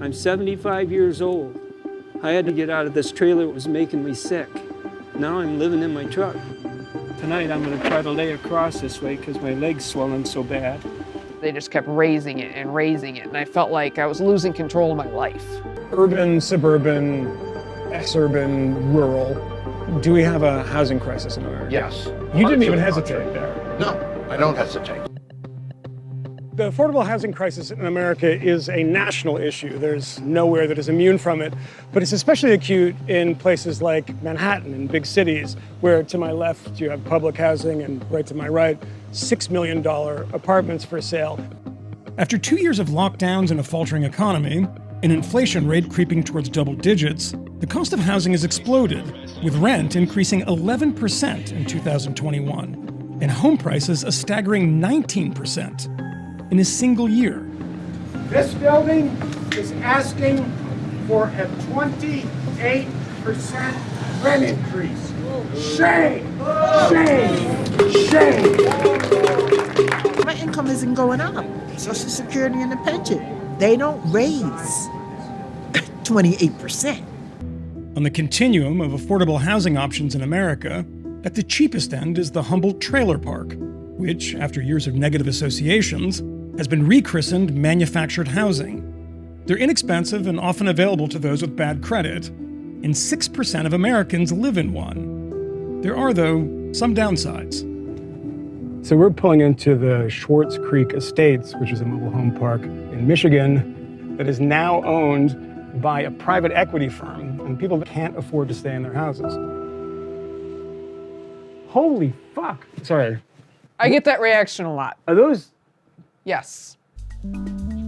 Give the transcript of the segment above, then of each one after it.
I'm 75 years old. I had to get out of this trailer. It was making me sick. Now I'm living in my truck. Tonight I'm going to try to lay across this way because my leg's swelling so bad. They just kept raising it, and I felt like I was losing control of my life. Urban, suburban, ex-urban, rural. Do we have a housing crisis in America? Yes. You didn't even hesitate there. No, I don't hesitate. The affordable housing crisis in America is a national issue. There's nowhere that is immune from it, but it's especially acute in places like Manhattan and big cities, where to my left you have public housing and right to my right, $6 million apartments for sale. After 2 years of lockdowns and a faltering economy, an inflation rate creeping towards double digits, the cost of housing has exploded, with rent increasing 11% in 2021, and home prices a staggering 19%. In a single year. This building is asking for a 28% rent increase. Shame! Shame! Shame! My income isn't going up. Social Security and the pension, they don't raise 28%. On the continuum of affordable housing options in America, at the cheapest end is the humble trailer park, which, after years of negative associations, has been rechristened manufactured housing. They're inexpensive and often available to those with bad credit, and 6% of Americans live in one. There are, though, some downsides. So we're pulling into the Schwartz Creek Estates, which is a mobile home park in Michigan that is now owned by a private equity firm, and people can't afford to stay in their houses. Holy fuck. Sorry. I get that reaction a lot. Are those... Yes.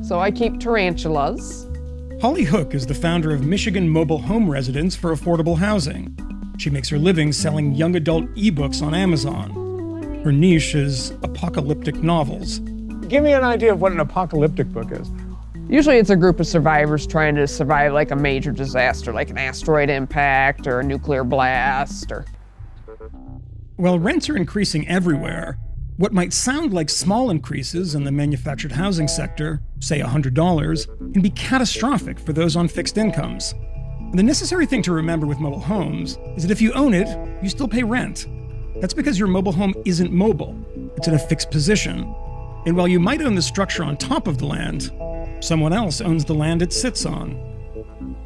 So I keep tarantulas. Holly Hook is the founder of Michigan Mobile Home Residence for Affordable Housing. She makes her living selling young adult ebooks on Amazon. Her niche is apocalyptic novels. Give me an idea of what an apocalyptic book is. Usually it's a group of survivors trying to survive like a major disaster, like an asteroid impact or a nuclear blast or... While rents are increasing everywhere, what might sound like small increases in the manufactured housing sector, say $100, can be catastrophic for those on fixed incomes. And the necessary thing to remember with mobile homes is that if you own it, you still pay rent. That's because your mobile home isn't mobile. It's in a fixed position. And while you might own the structure on top of the land, someone else owns the land it sits on.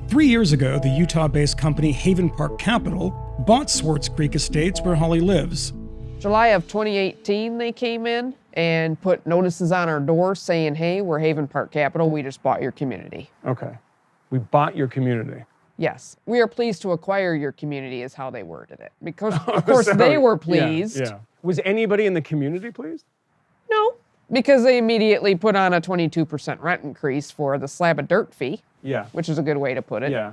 3 years ago, the Utah-based company Haven Park Capital bought Schwartz Creek Estates where Holly lives. July of 2018, they came in and put notices on our doors saying, hey, we're Haven Park Capital, we just bought your community. Okay. We bought your community. Yes. We are pleased to acquire your community is how they worded it. Because, of course, they were pleased. Yeah. Was anybody in the community pleased? No, because they immediately put on a 22% rent increase for the slab of dirt fee. Yeah. Which is a good way to put it. Yeah.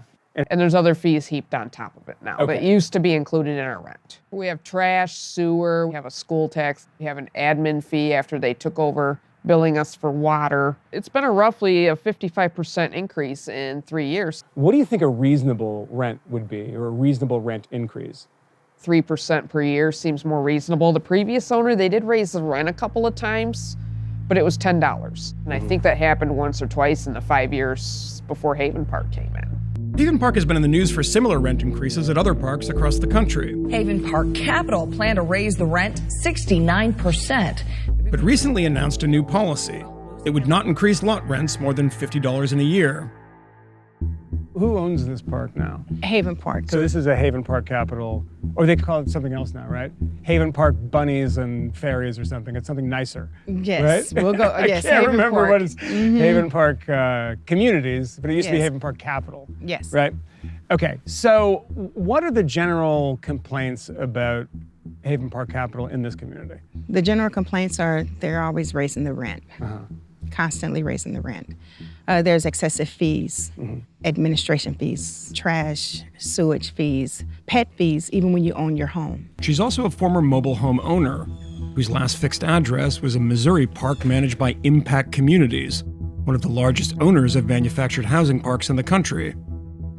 And there's other fees heaped on top of it now that used to be included in our rent. We have trash, sewer, we have a school tax, we have an admin fee after they took over billing us for water. It's been roughly a 55% increase in 3 years. What do you think a reasonable rent would be, or a reasonable rent increase? 3% per year seems more reasonable. The previous owner, they did raise the rent a couple of times, but it was $10. And I think that happened once or twice in the 5 years before Haven Park came in. Haven Park has been in the news for similar rent increases at other parks across the country. Haven Park Capital planned to raise the rent 69%. But recently announced a new policy. It would not increase lot rents more than $50 in a year. Who owns this park now? Haven Park. So this is a Haven Park Capital, or they call it something else now, right? Haven Park Bunnies and Fairies or something. It's something nicer. Yes, right? we'll go. Yes, I can't Haven remember Park. what it's. Haven Park Communities, but it used to be Yes. Haven Park Capital. Yes. Right? Okay, so what are the general complaints about Haven Park Capital in this community? The general complaints are they're always raising the rent, constantly raising the rent. There's excessive fees, administration fees, trash, sewage fees, pet fees, even when you own your home. She's also a former mobile home owner whose last fixed address was a Missouri park managed by Impact Communities, one of the largest owners of manufactured housing parks in the country.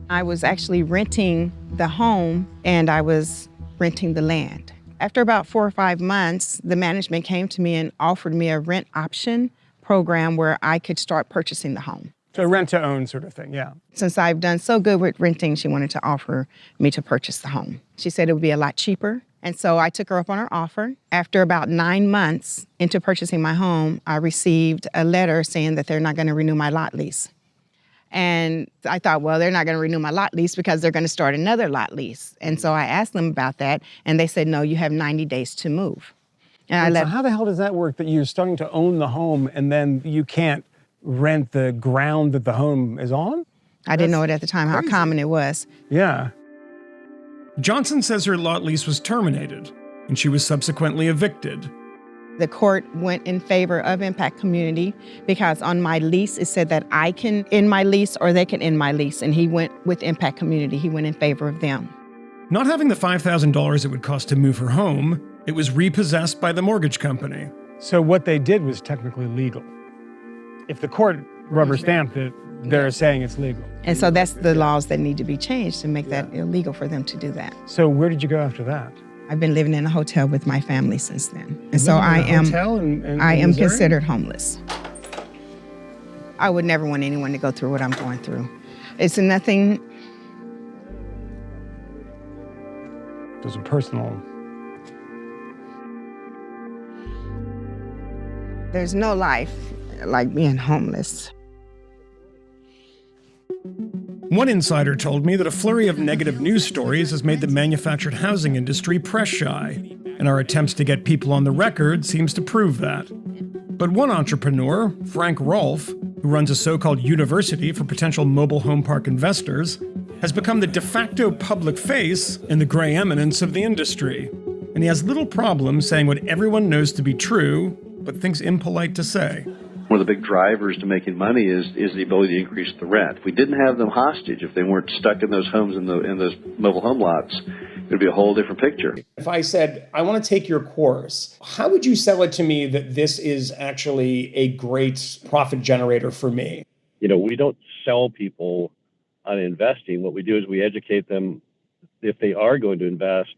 I was actually renting the home and I was renting the land. After about 4 or 5 months, the management came to me and offered me a rent option program where I could start purchasing the home. So a rent-to-own sort of thing, yeah. Since I've done so good with renting, she wanted to offer me to purchase the home. She said it would be a lot cheaper. And so I took her up on her offer. After about 9 months into purchasing my home, I received a letter saying that they're not going to renew my lot lease. And I thought, well, they're not going to renew my lot lease because they're going to start another lot lease. And so I asked them about that, and they said, no, you have 90 days to move. And So how the hell does that work that you're starting to own the home and then you can't rent the ground that the home is on? I didn't know it at the time how common it was. Yeah. Johnson says her lot lease was terminated and she was subsequently evicted. The court went in favor of Impact Community because on my lease it said that I can end my lease or they can end my lease, and he went with Impact Community. He went in favor of them. Not having the $5,000 it would cost to move her home, it was repossessed by the mortgage company. So what they did was technically legal. If the court rubber stamped it, they're saying it's legal. And so that's the laws that need to be changed to make that illegal for them to do that. So where did you go after that? I've been living in a hotel with my family since then. And so I am Missouri? considered homeless. I would never want anyone to go through what I'm going through. It's nothing. There's a personal. There's no life like being homeless. One insider told me that a flurry of negative news stories has made the manufactured housing industry press shy, and our attempts to get people on the record seems to prove that. But one entrepreneur, Frank Rolfe, who runs a so-called university for potential mobile home park investors, has become the de facto public face and the gray eminence of the industry. And he has little problem saying what everyone knows to be true, but thinks impolite to say. One of the big drivers to making money is the ability to increase the rent. If we didn't have them hostage, if they weren't stuck in those homes in those mobile home lots, it would be a whole different picture. If I said, I want to take your course, how would you sell it to me that this is actually a great profit generator for me? You know, we don't sell people on investing. What we do is we educate them, if they are going to invest,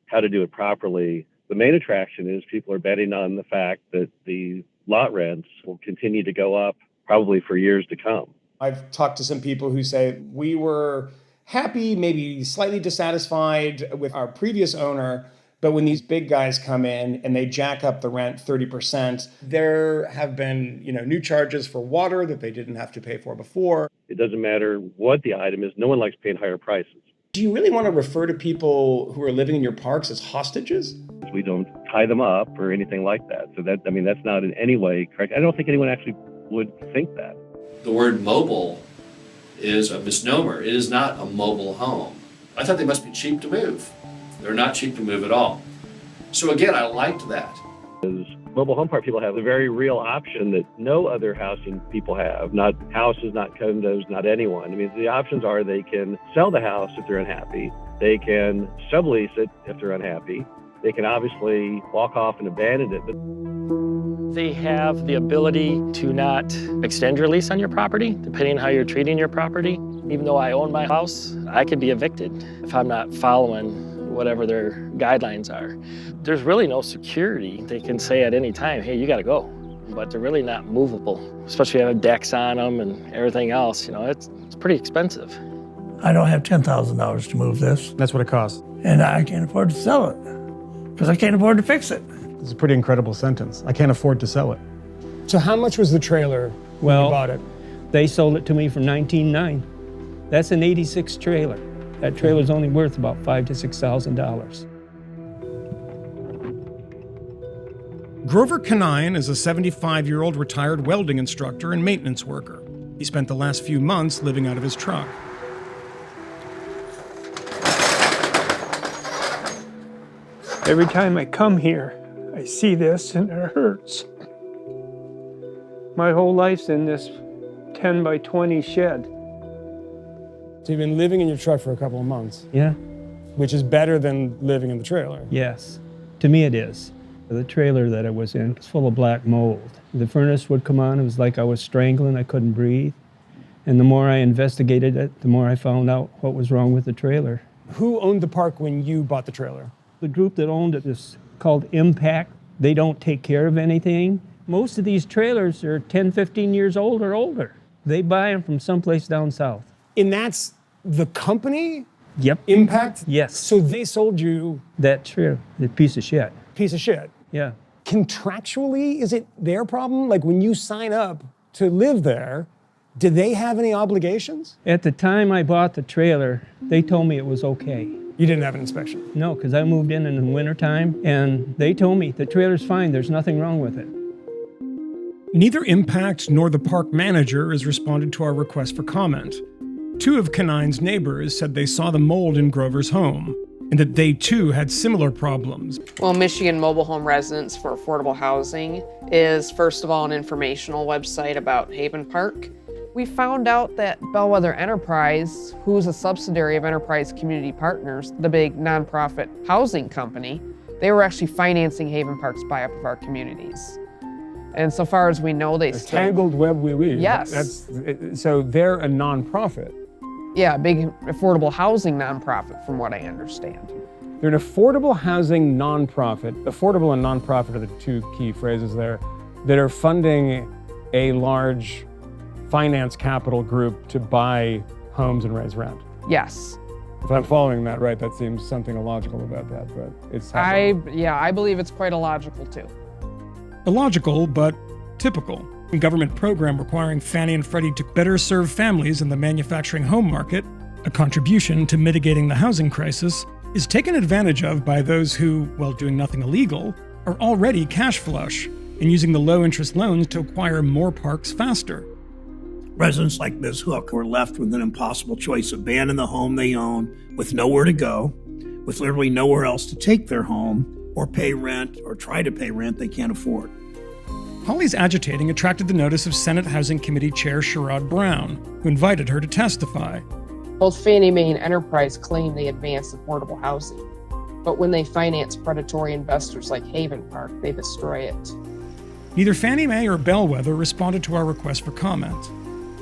how to do it properly. The main attraction is people are betting on the fact that the lot rents will continue to go up probably for years to come. I've talked to some people who say we were happy, maybe slightly dissatisfied with our previous owner, but when these big guys come in and they jack up the rent 30%, there have been, new charges for water that they didn't have to pay for before. It doesn't matter what the item is. No one likes paying higher prices. Do you really want to refer to people who are living in your parks as hostages? We don't tie them up or anything like that. So that's not in any way correct. I don't think anyone actually would think that. The word mobile is a misnomer. It is not a mobile home. I thought they must be cheap to move. They're not cheap to move at all. So again, I liked that. Because mobile home park people have a very real option that no other housing people have. Not houses, not condos, not anyone. I mean, the options are they can sell the house if they're unhappy. They can sublease it if they're unhappy. They can obviously walk off and abandon it. But they have the ability to not extend your lease on your property, depending on how you're treating your property. Even though I own my house, I could be evicted if I'm not following whatever their guidelines are. There's really no security. They can say at any time, hey, you gotta go. But they're really not movable, especially having decks on them and everything else. It's pretty expensive. I don't have $10,000 to move this. That's what it costs. And I can't afford to sell it because I can't afford to fix it. It's a pretty incredible sentence. I can't afford to sell it. So how much was the trailer when you bought it? They sold it to me for $19,900. That's an 86 trailer. That trailer's only worth about $5,000 to $6,000. Grover Canine is a 75-year-old retired welding instructor and maintenance worker. He spent the last few months living out of his truck. Every time I come here, I see this and it hurts. My whole life's in this 10 by 20 shed. So you've been living in your truck for a couple of months. Yeah. Which is better than living in the trailer. Yes. To me it is. The trailer that I was in was full of black mold. The furnace would come on, it was like I was strangling, I couldn't breathe. And the more I investigated it, the more I found out what was wrong with the trailer. Who owned the park when you bought the trailer? The group that owned it is called Impact. They don't take care of anything. Most of these trailers are 10, 15 years old or older. They buy them from someplace down south. And that's the company? Yep. Impact? Yes. So they sold you That's true. The piece of shit. piece of shit. Yeah. Contractually, is it their problem? Like when you sign up to live there, do they have any obligations? At the time I bought the trailer, they told me it was okay. You didn't have an inspection? No, because I moved in the wintertime, and they told me the trailer's fine, there's nothing wrong with it. Neither Impact nor the park manager has responded to our request for comment. Two of Canine's neighbors said they saw the mold in Grover's home, and that they too had similar problems. Well, Michigan Mobile Home Residents for Affordable Housing is, first of all, an informational website about Haven Park. We found out that Bellwether Enterprise, who's a subsidiary of Enterprise Community Partners, the big nonprofit housing company, they were actually financing Haven Park's buy-up of our communities. And so far as we know, they still... Tangled web we weave. Yes. So they're a nonprofit. Yeah, a big affordable housing nonprofit, from what I understand. They're an affordable housing nonprofit. Affordable and nonprofit are the two key phrases there that are funding a large finance capital group to buy homes and raise rent. Yes. If I'm following that right, that seems something illogical about that, but it's happening. I believe it's quite illogical too. Illogical, but typical. A government program requiring Fannie and Freddie to better serve families in the manufacturing home market, a contribution to mitigating the housing crisis, is taken advantage of by those who, while doing nothing illegal, are already cash flush and using the low-interest loans to acquire more parks faster. Residents like Ms. Hook were left with an impossible choice: abandon the home they own with nowhere to go, with literally nowhere else to take their home, or pay rent, or try to pay rent they can't afford. Holly's agitating attracted the notice of Senate Housing Committee Chair Sherrod Brown, who invited her to testify. Both Fannie Mae and Enterprise claim they advance affordable housing, but when they finance predatory investors like Haven Park, they destroy it. Neither Fannie Mae or Bellwether responded to our request for comment.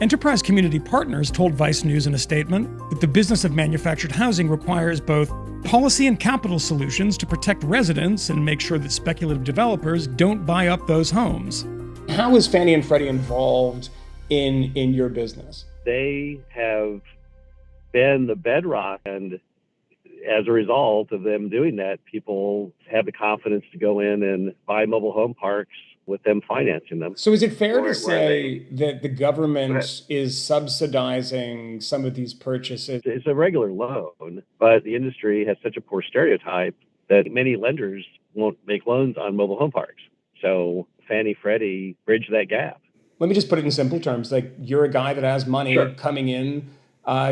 Enterprise Community Partners told Vice News in a statement that the business of manufactured housing requires both policy and capital solutions to protect residents and make sure that speculative developers don't buy up those homes. How is Fannie and Freddie involved in your business? They have been the bedrock, and as a result of them doing that, people have the confidence to go in and buy mobile home parks with them financing them. So is it fair to say that the government is subsidizing some of these purchases? It's a regular loan, but the industry has such a poor stereotype that many lenders won't make loans on mobile home parks. So Fannie, Freddie bridge that gap. Let me just put it in simple terms. Like, you're a guy that has money coming in,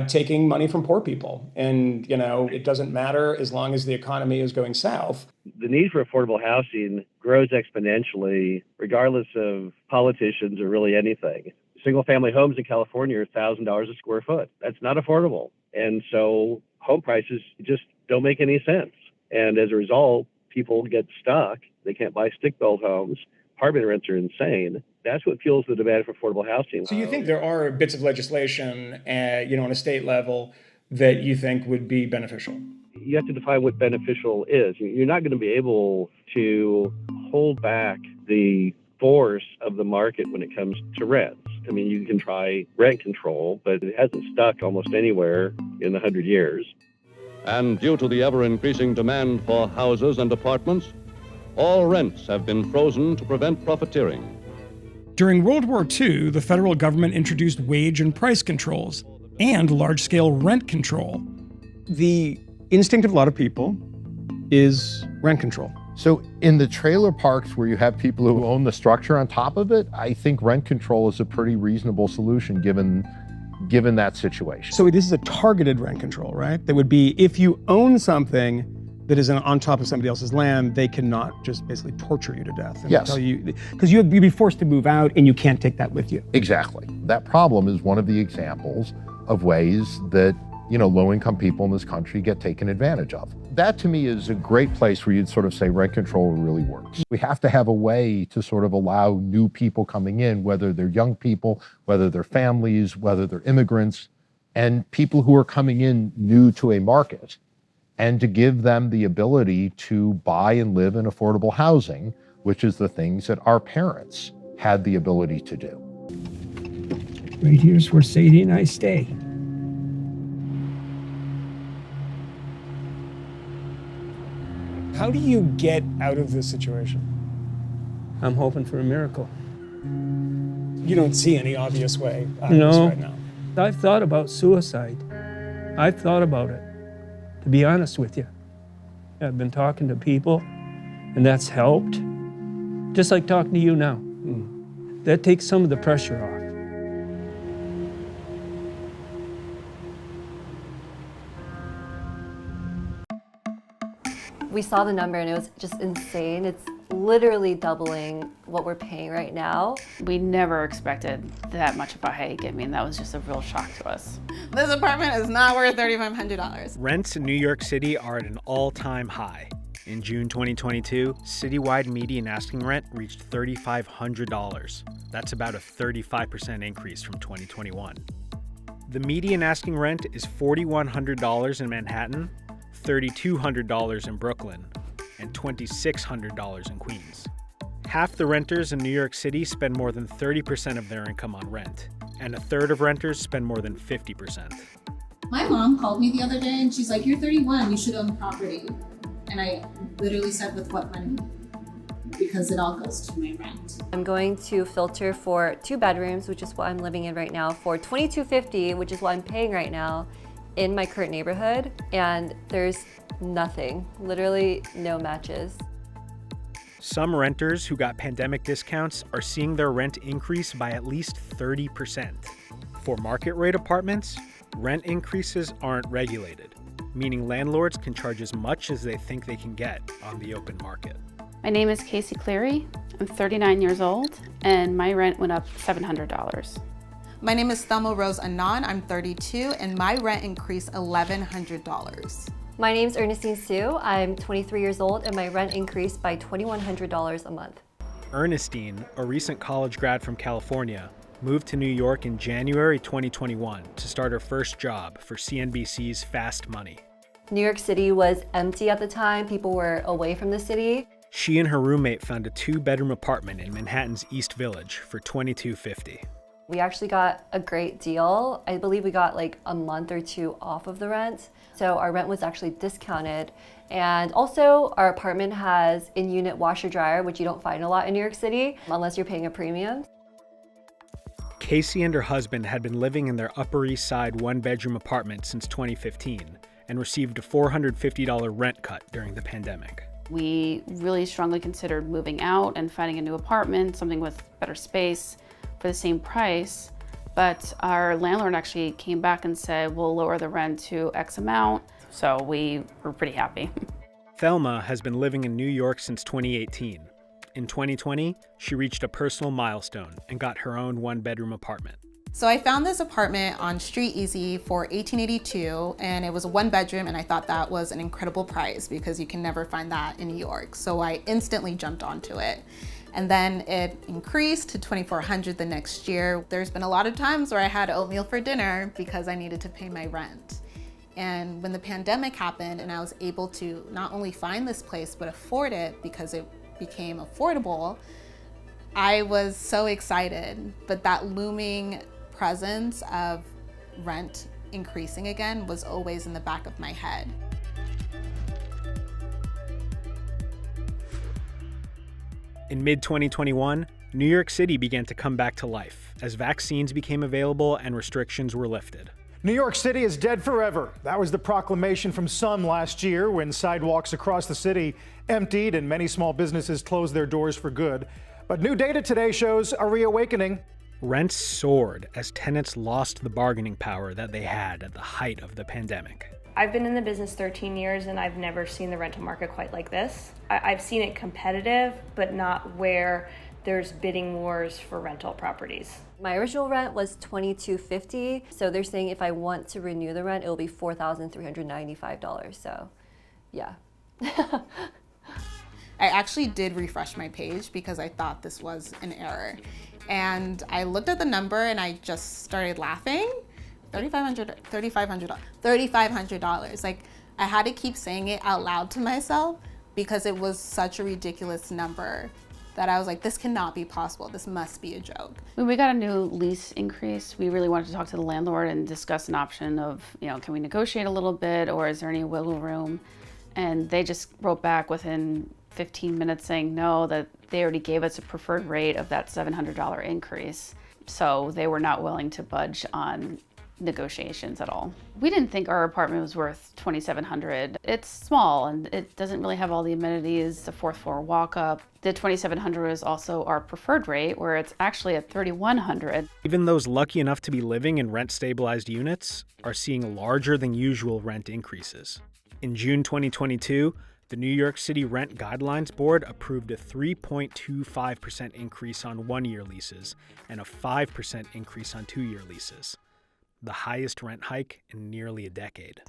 taking money from poor people. And, it doesn't matter as long as the economy is going south. The need for affordable housing grows exponentially, regardless of politicians or really anything. Single-family homes in California are $1,000 a square foot. That's not affordable. And so home prices just don't make any sense. And as a result, people get stuck. They can't buy stick-built homes. Apartment rents are insane. That's what fuels the demand for affordable housing. So you think there are bits of legislation, on a state level that you think would be beneficial? You have to define what beneficial is. You're not going to be able to hold back the force of the market when it comes to rents. I mean, you can try rent control, but it hasn't stuck almost anywhere in 100 years. And due to the ever-increasing demand for houses and apartments, all rents have been frozen to prevent profiteering. During World War II, the federal government introduced wage and price controls and large-scale rent control. The instinct of a lot of people is rent control. So in the trailer parks where you have people who own the structure on top of it, I think rent control is a pretty reasonable solution given that situation. So this is a targeted rent control, right? That would be if you own something that is on top of somebody else's land, they cannot just basically torture you to death. And yes. Tell you, because you'd be forced to move out and you can't take that with you. Exactly. That problem is one of the examples of ways that low-income people in this country get taken advantage of. That to me is a great place where you'd sort of say rent control really works. We have to have a way to sort of allow new people coming in, whether they're young people, whether they're families, whether they're immigrants, and people who are coming in new to a market, and to give them the ability to buy and live in affordable housing, which is the things that our parents had the ability to do. Right here's where Sadie and I stay. How do you get out of this situation? I'm hoping for a miracle. You don't see any obvious way out of this No, right now. I've thought about suicide. I've thought about it, to be honest with you. I've been talking to people, and that's helped. Just like talking to you now. That takes some of the pressure off. We saw the number and it was just insane. It's literally doubling what we're paying right now. We never expected that much of a hike. I mean, that was just a real shock to us. This apartment is not worth $3,500. Rents in New York City are at an all-time high. In June 2022, citywide median asking rent reached $3,500. That's about a 35% increase from 2021. The median asking rent is $4,100 in Manhattan, $3,200 in Brooklyn, and $2,600 in Queens. Half the renters in New York City spend more than 30% of their income on rent, and a third of renters spend more than 50%. My mom called me the other day and she's like, "You're 31, you should own property." And I literally said, "With what money?" Because it all goes to my rent. I'm going to filter for 2 bedrooms, which is what I'm living in right now, for $2,250, which is what I'm paying right now in my current neighborhood, and there's nothing, literally no matches. Some renters who got pandemic discounts are seeing their rent increase by at least 30%. For market rate apartments, rent increases aren't regulated, meaning landlords can charge as much as they think they can get on the open market. My name is Casey Cleary. I'm 39 years old, and my rent went up $700. My name is Thelma Rose Anon. I'm 32, and my rent increased $1,100. My name's Ernestine Sue. I'm 23 years old, and my rent increased by $2,100 a month. Ernestine, a recent college grad from California, moved to New York in January 2021 to start her first job for CNBC's Fast Money. New York City was empty at the time. People were away from the city. She and her roommate found a 2-bedroom apartment in Manhattan's East Village for $2,250. We actually got a great deal. I believe we got like a month or 2 off of the rent. So our rent was actually discounted. And also our apartment has in-unit washer dryer, which you don't find a lot in New York City unless you're paying a premium. Casey and her husband had been living in their Upper East Side 1-bedroom apartment since 2015 and received a $450 rent cut during the pandemic. We really strongly considered moving out and finding a new apartment, something with better space for the same price. But our landlord actually came back and said, "We'll lower the rent to X amount." So we were pretty happy. Thelma has been living in New York since 2018. In 2020, she reached a personal milestone and got her own 1-bedroom apartment. So I found this apartment on Street Easy for $1,882, and it was a 1-bedroom, and I thought that was an incredible price because you can never find that in New York. So I instantly jumped onto it. And then it increased to $2,400 the next year. There's been a lot of times where I had oatmeal for dinner because I needed to pay my rent. And when the pandemic happened and I was able to not only find this place, but afford it because it became affordable, I was so excited. But that looming presence of rent increasing again was always in the back of my head. In mid-2021, New York City began to come back to life as vaccines became available and restrictions were lifted. New York City is dead forever. That was the proclamation from some last year when sidewalks across the city emptied and many small businesses closed their doors for good. But new data today shows a reawakening. Rents soared as tenants lost the bargaining power that they had at the height of the pandemic. I've been in the business 13 years and I've never seen the rental market quite like this. I've seen it competitive, but not where there's bidding wars for rental properties. My original rent was $2,250, so they're saying if I want to renew the rent, it will be $4,395. So, yeah. I actually did refresh my page because I thought this was an error. And I looked at the number and I just started laughing. $3,500. Like, I had to keep saying it out loud to myself because it was such a ridiculous number that I was like, this cannot be possible. This must be a joke. When we got a new lease increase, we really wanted to talk to the landlord and discuss an option of, can we negotiate a little bit, or is there any wiggle room? And they just wrote back within 15 minutes saying no, that they already gave us a preferred rate of that $700 increase. So they were not willing to budge on negotiations at all. We didn't think our apartment was worth $2,700. It's small and it doesn't really have all the amenities, the 4th floor walk up. The $2,700 is also our preferred rate, where it's actually at $3,100. Even those lucky enough to be living in rent-stabilized units are seeing larger than usual rent increases. In June 2022, the New York City Rent Guidelines Board approved a 3.25% increase on 1-year leases and a 5% increase on 2-year leases, the highest rent hike in nearly a decade.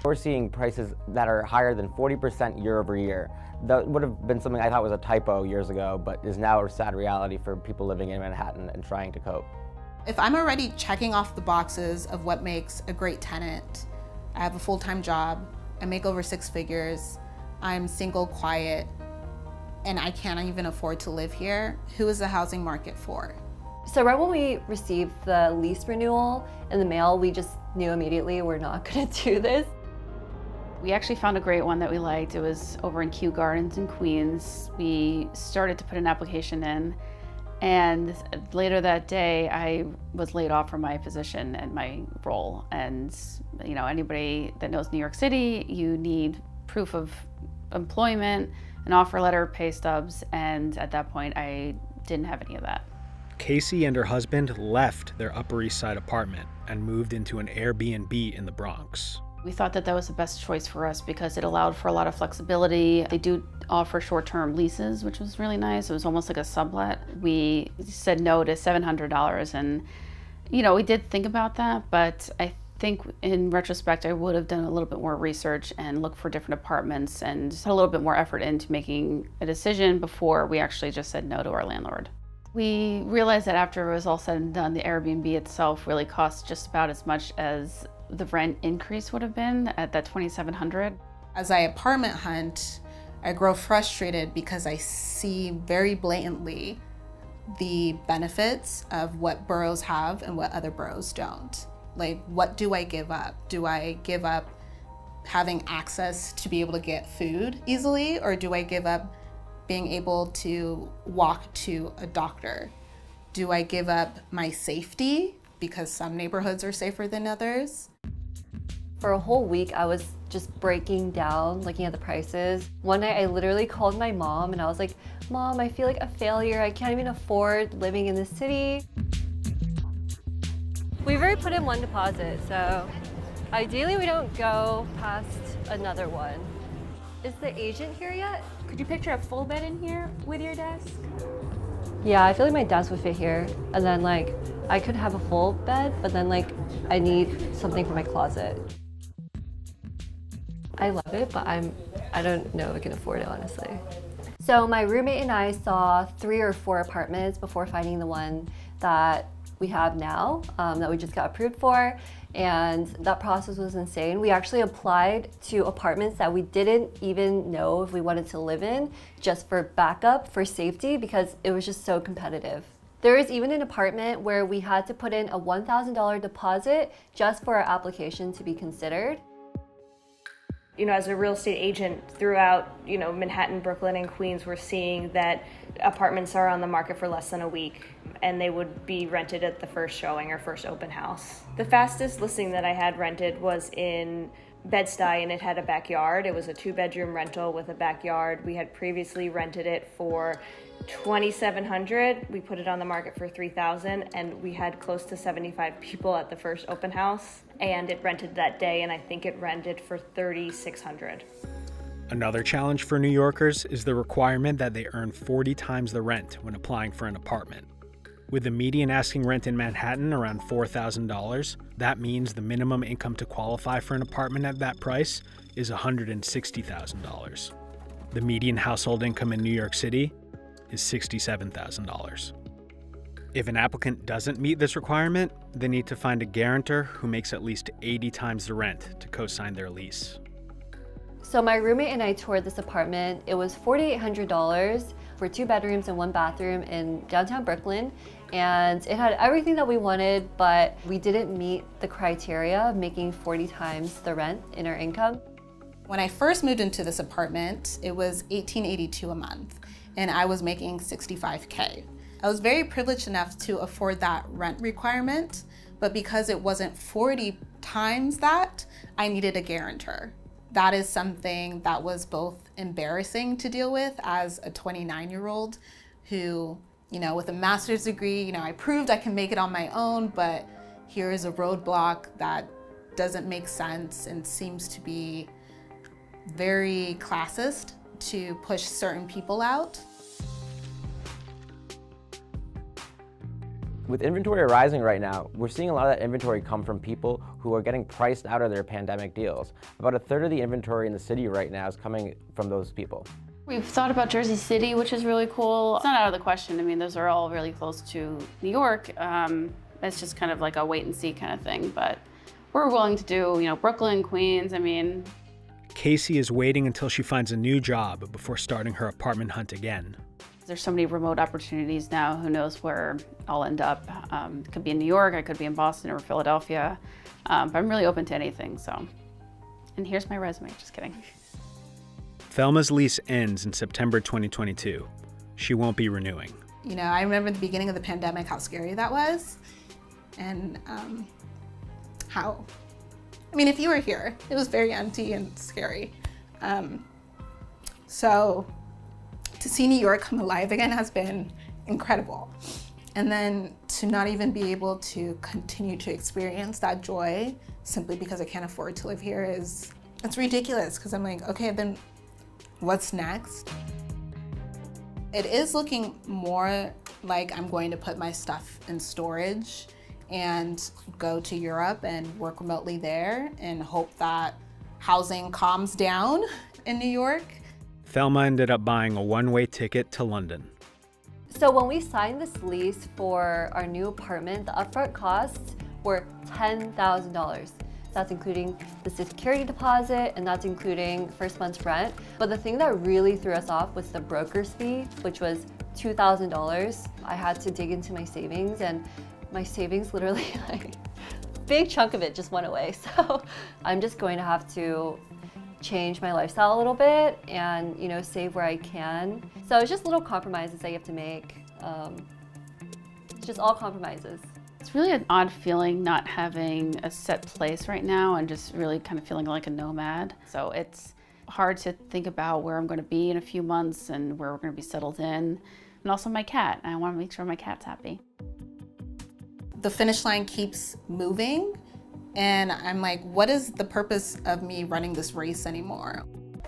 We're seeing prices that are higher than 40% year over year. That would have been something I thought was a typo years ago, but is now a sad reality for people living in Manhattan and trying to cope. If I'm already checking off the boxes of what makes a great tenant, I have a full-time job, I make over 6 figures, I'm single, quiet, and I can't even afford to live here, who is the housing market for? So right when we received the lease renewal in the mail, we just knew immediately we're not gonna do this. We actually found a great one that we liked. It was over in Kew Gardens in Queens. We started to put an application in, and later that day, I was laid off from my position and my role. And anybody that knows New York City, you need proof of employment, an offer letter, pay stubs, and at that point, I didn't have any of that. Casey and her husband left their Upper East Side apartment and moved into an Airbnb in the Bronx. We thought that that was the best choice for us because it allowed for a lot of flexibility. They do offer short-term leases, which was really nice. It was almost like a sublet. We said no to $700, and we did think about that, but I think in retrospect, I would have done a little bit more research and looked for different apartments and put a little bit more effort into making a decision before we actually just said no to our landlord. We realized that after it was all said and done, the Airbnb itself really cost just about as much as the rent increase would have been at that $2,700. As I apartment hunt, I grow frustrated because I see very blatantly the benefits of what boroughs have and what other boroughs don't. Like, what do I give up? Do I give up having access to be able to get food easily, or do I give up being able to walk to a doctor? Do I give up my safety because some neighborhoods are safer than others? For a whole week, I was just breaking down, looking at the prices. One night, I literally called my mom and I was like, Mom, I feel like a failure. I can't even afford living in this city. We've already put in one deposit, so ideally we don't go past another one. Is the agent here yet? Could you picture a full bed in here with your desk? Yeah, I feel like my desk would fit here. And then I could have a full bed, but then I need something for my closet. I love it, but I don't know if I can afford it, honestly. So my roommate and I saw 3 or 4 apartments before finding the one that we have now, that we just got approved for. And that process was insane. We actually applied to apartments that we didn't even know if we wanted to live in, just for backup, for safety, because it was just so competitive. There was even an apartment where we had to put in a $1,000 deposit just for our application to be considered. As a real estate agent throughout, Manhattan, Brooklyn, and Queens, we're seeing that apartments are on the market for less than a week, and they would be rented at the first showing or first open house. The fastest listing that I had rented was in Bed-Stuy, and it had a backyard. It was a 2-bedroom rental with a backyard. We had previously rented it for $2,700. We put it on the market for $3,000, and we had close to 75 people at the first open house, and it rented that day, and I think it rented for $3,600. Another challenge for New Yorkers is the requirement that they earn 40 times the rent when applying for an apartment. With the median asking rent in Manhattan around $4,000, that means the minimum income to qualify for an apartment at that price is $160,000. The median household income in New York City is $67,000. If an applicant doesn't meet this requirement, they need to find a guarantor who makes at least 80 times the rent to co-sign their lease. So my roommate and I toured this apartment. It was $4,800. for 2 bedrooms and 1 bathroom in downtown Brooklyn. And it had everything that we wanted, but we didn't meet the criteria of making 40 times the rent in our income. When I first moved into this apartment, it was $1,882 a month, and I was making $65K. I was very privileged enough to afford that rent requirement, but because it wasn't 40 times that, I needed a guarantor. That is something that was both embarrassing to deal with as a 29-year-old who, with a master's degree, I proved I can make it on my own, but here is a roadblock that doesn't make sense and seems to be very classist to push certain people out. With inventory rising right now, we're seeing a lot of that inventory come from people who are getting priced out of their pandemic deals. About a third of the inventory in the city right now is coming from those people. We've thought about Jersey City, which is really cool. It's not out of the question. I mean, those are all really close to New York. It's just kind of like a wait and see kind of thing, but we're willing to do, Brooklyn, Queens, Casey is waiting until she finds a new job before starting her apartment hunt again. There's so many remote opportunities now. Who knows where I'll end up. It could be in New York, I could be in Boston or Philadelphia. But I'm really open to anything, so. And here's my resume, just kidding. Thelma's lease ends in September 2022. She won't be renewing. I remember at the beginning of the pandemic how scary that was. And if you were here, it was very empty and scary. So to see New York come alive again has been incredible. And then to not even be able to continue to experience that joy simply because I can't afford to live here it's ridiculous, because I'm like, okay, then what's next? It is looking more like I'm going to put my stuff in storage and go to Europe and work remotely there and hope that housing calms down in New York. Thelma ended up buying a one-way ticket to London. So when we signed this lease for our new apartment, the upfront costs were $10,000. That's including the security deposit, and that's including first month's rent. But the thing that really threw us off was the broker's fee, which was $2,000. I had to dig into my savings, and my savings literally, big chunk of it just went away. So I'm just going to have to change my lifestyle a little bit and, save where I can. So it's just little compromises that you have to make. It's just all compromises. It's really an odd feeling not having a set place right now and just really kind of feeling like a nomad. So it's hard to think about where I'm going to be in a few months and where we're going to be settled in. And also my cat. I want to make sure my cat's happy. The finish line keeps moving, and I'm like, what is the purpose of me running this race anymore?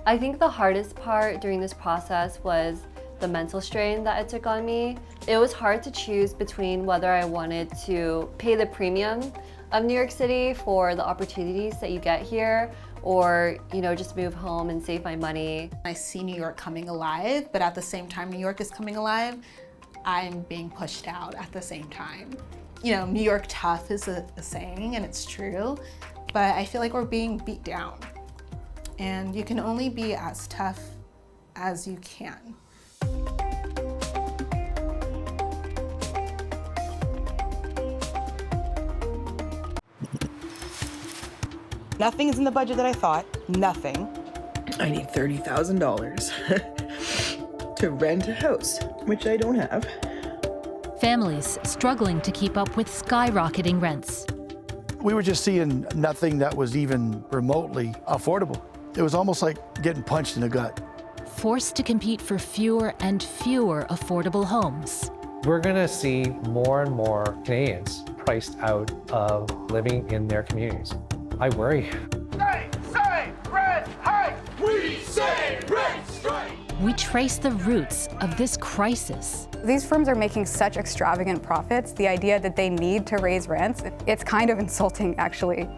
I think the hardest part during this process was the mental strain that it took on me. It was hard to choose between whether I wanted to pay the premium of New York City for the opportunities that you get here, or just move home and save my money. I see New York coming alive, but at the same time New York is coming alive, I'm being pushed out at the same time. New York tough is a saying, and it's true, but I feel like we're being beat down. And you can only be as tough as you can. Nothing is in the budget that I thought, nothing. I need $30,000 to rent a house, which I don't have. Families struggling to keep up with skyrocketing rents. We were just seeing nothing that was even remotely affordable. It was almost like getting punched in the gut. Forced to compete for fewer and fewer affordable homes. We're going to see more and more Canadians priced out of living in their communities. I worry. Say rent hike! We say rent strike! We trace the roots of this crisis. These firms are making such extravagant profits. The idea that they need to raise rents, it's kind of insulting, actually.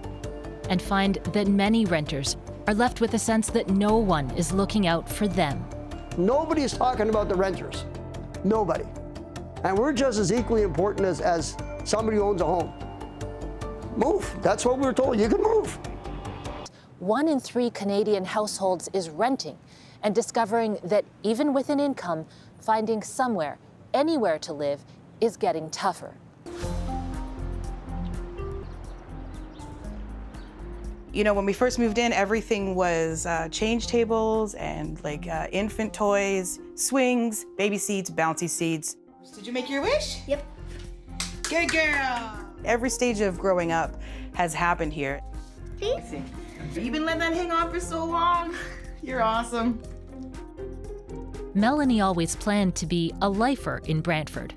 And find that many renters are left with a sense that no one is looking out for them. Nobody's talking about the renters. Nobody. And we're just as equally important as somebody who owns a home. Move. That's what we were told. You can move. 1 in 3 Canadian households is renting, and discovering that even with an income, finding somewhere, anywhere to live is getting tougher. You know, when we first moved in, everything was change tables and like infant toys, swings, baby seats, bouncy seats. Did you make your wish? Yep. Good girl. Every stage of growing up has happened here. Thanks. You've been letting that hang on for so long. You're awesome. Melanie always planned to be a lifer in Brantford.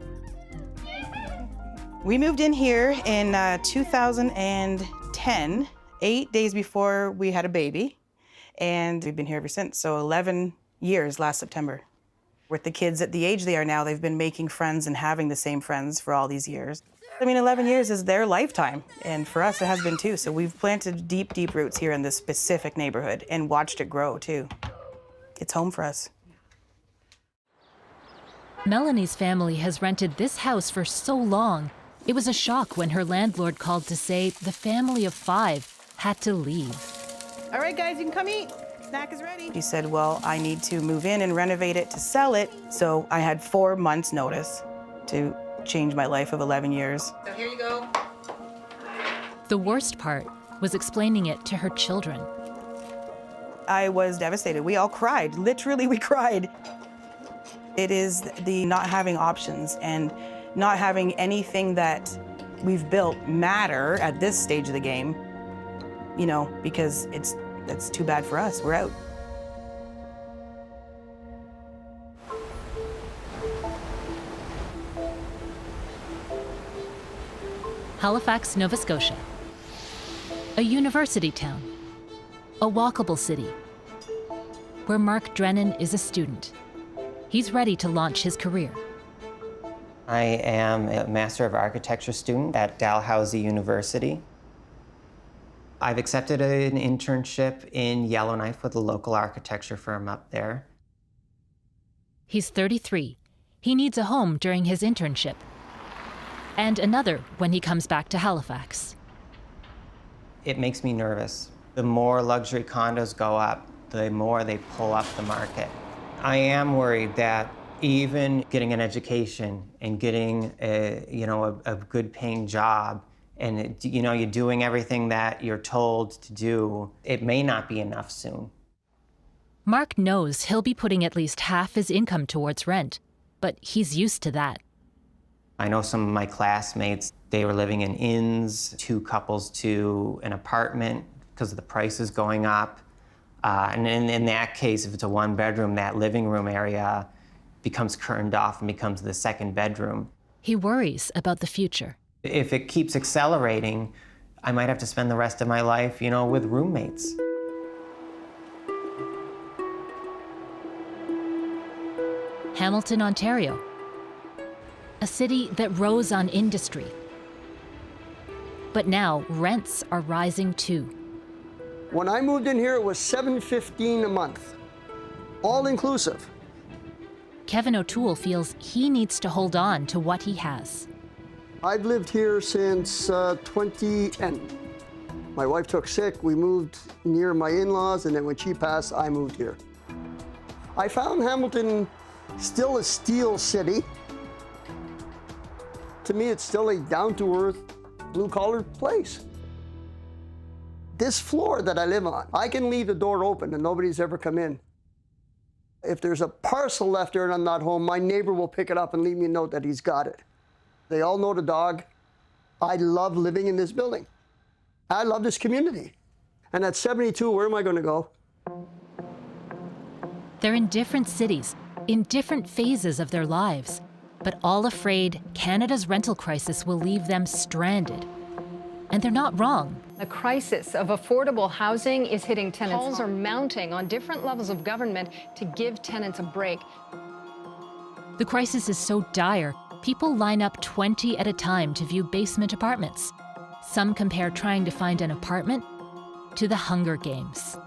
We moved in here in 2010, 8 days before we had a baby, and we've been here ever since, so 11 years last September. With the kids at the age they are now, they've been making friends and having the same friends for all these years. I mean, 11 years is their lifetime, and for us it has been too, so we've planted deep, deep roots here in this specific neighborhood and watched it grow too. It's home for us. Melanie's family has rented this house for so long. It was a shock when her landlord called to say the family of 5 had to leave. All right, guys, you can come eat. Snack is ready. She said, well, I need to move in and renovate it to sell it. So I had 4 months notice to change my life of 11 years. So here you go. The worst part was explaining it to her children. I was devastated. We all cried. Literally, we cried. It is the not having options and not having anything that we've built matter at this stage of the game, you know, because that's too bad for us. We're out. Halifax, Nova Scotia. A university town. A walkable city. Where Mark Drennan is a student. He's ready to launch his career. I am a Master of Architecture student at Dalhousie University. I've accepted an internship in Yellowknife with a local architecture firm up there. He's 33. He needs a home during his internship. And another when he comes back to Halifax. It makes me nervous. The more luxury condos go up, the more they pull up the market. I am worried that even getting an education and getting a good paying job and you're doing everything that you're told to do, it may not be enough soon. Mark knows he'll be putting at least half his income towards rent, but he's used to that. I know some of my classmates, they were living in inns, 2 couples to an apartment because of the prices going up. And in that case, if it's a 1-bedroom, that living room area becomes curtained off and becomes the 2nd bedroom. He worries about the future. If it keeps accelerating, I might have to spend the rest of my life, with roommates. Hamilton, Ontario. A city that rose on industry. But now rents are rising too. When I moved in here, it was $7.15 a month, all inclusive. Kevin O'Toole feels he needs to hold on to what he has. I've lived here since 2010. My wife took sick, we moved near my in-laws, and then when she passed, I moved here. I found Hamilton still a steel city. To me, it's still a down-to-earth, blue-collar place. This floor that I live on, I can leave the door open and nobody's ever come in. If there's a parcel left there and I'm not home, my neighbor will pick it up and leave me a note that he's got it. They all know the dog. I love living in this building. I love this community. And at 72, where am I going to go? They're in different cities, in different phases of their lives, but all afraid Canada's rental crisis will leave them stranded. And they're not wrong. The crisis of affordable housing is hitting tenants. Calls are mounting on different levels of government to give tenants a break. The crisis is so dire, people line up 20 at a time to view basement apartments. Some compare trying to find an apartment to the Hunger Games.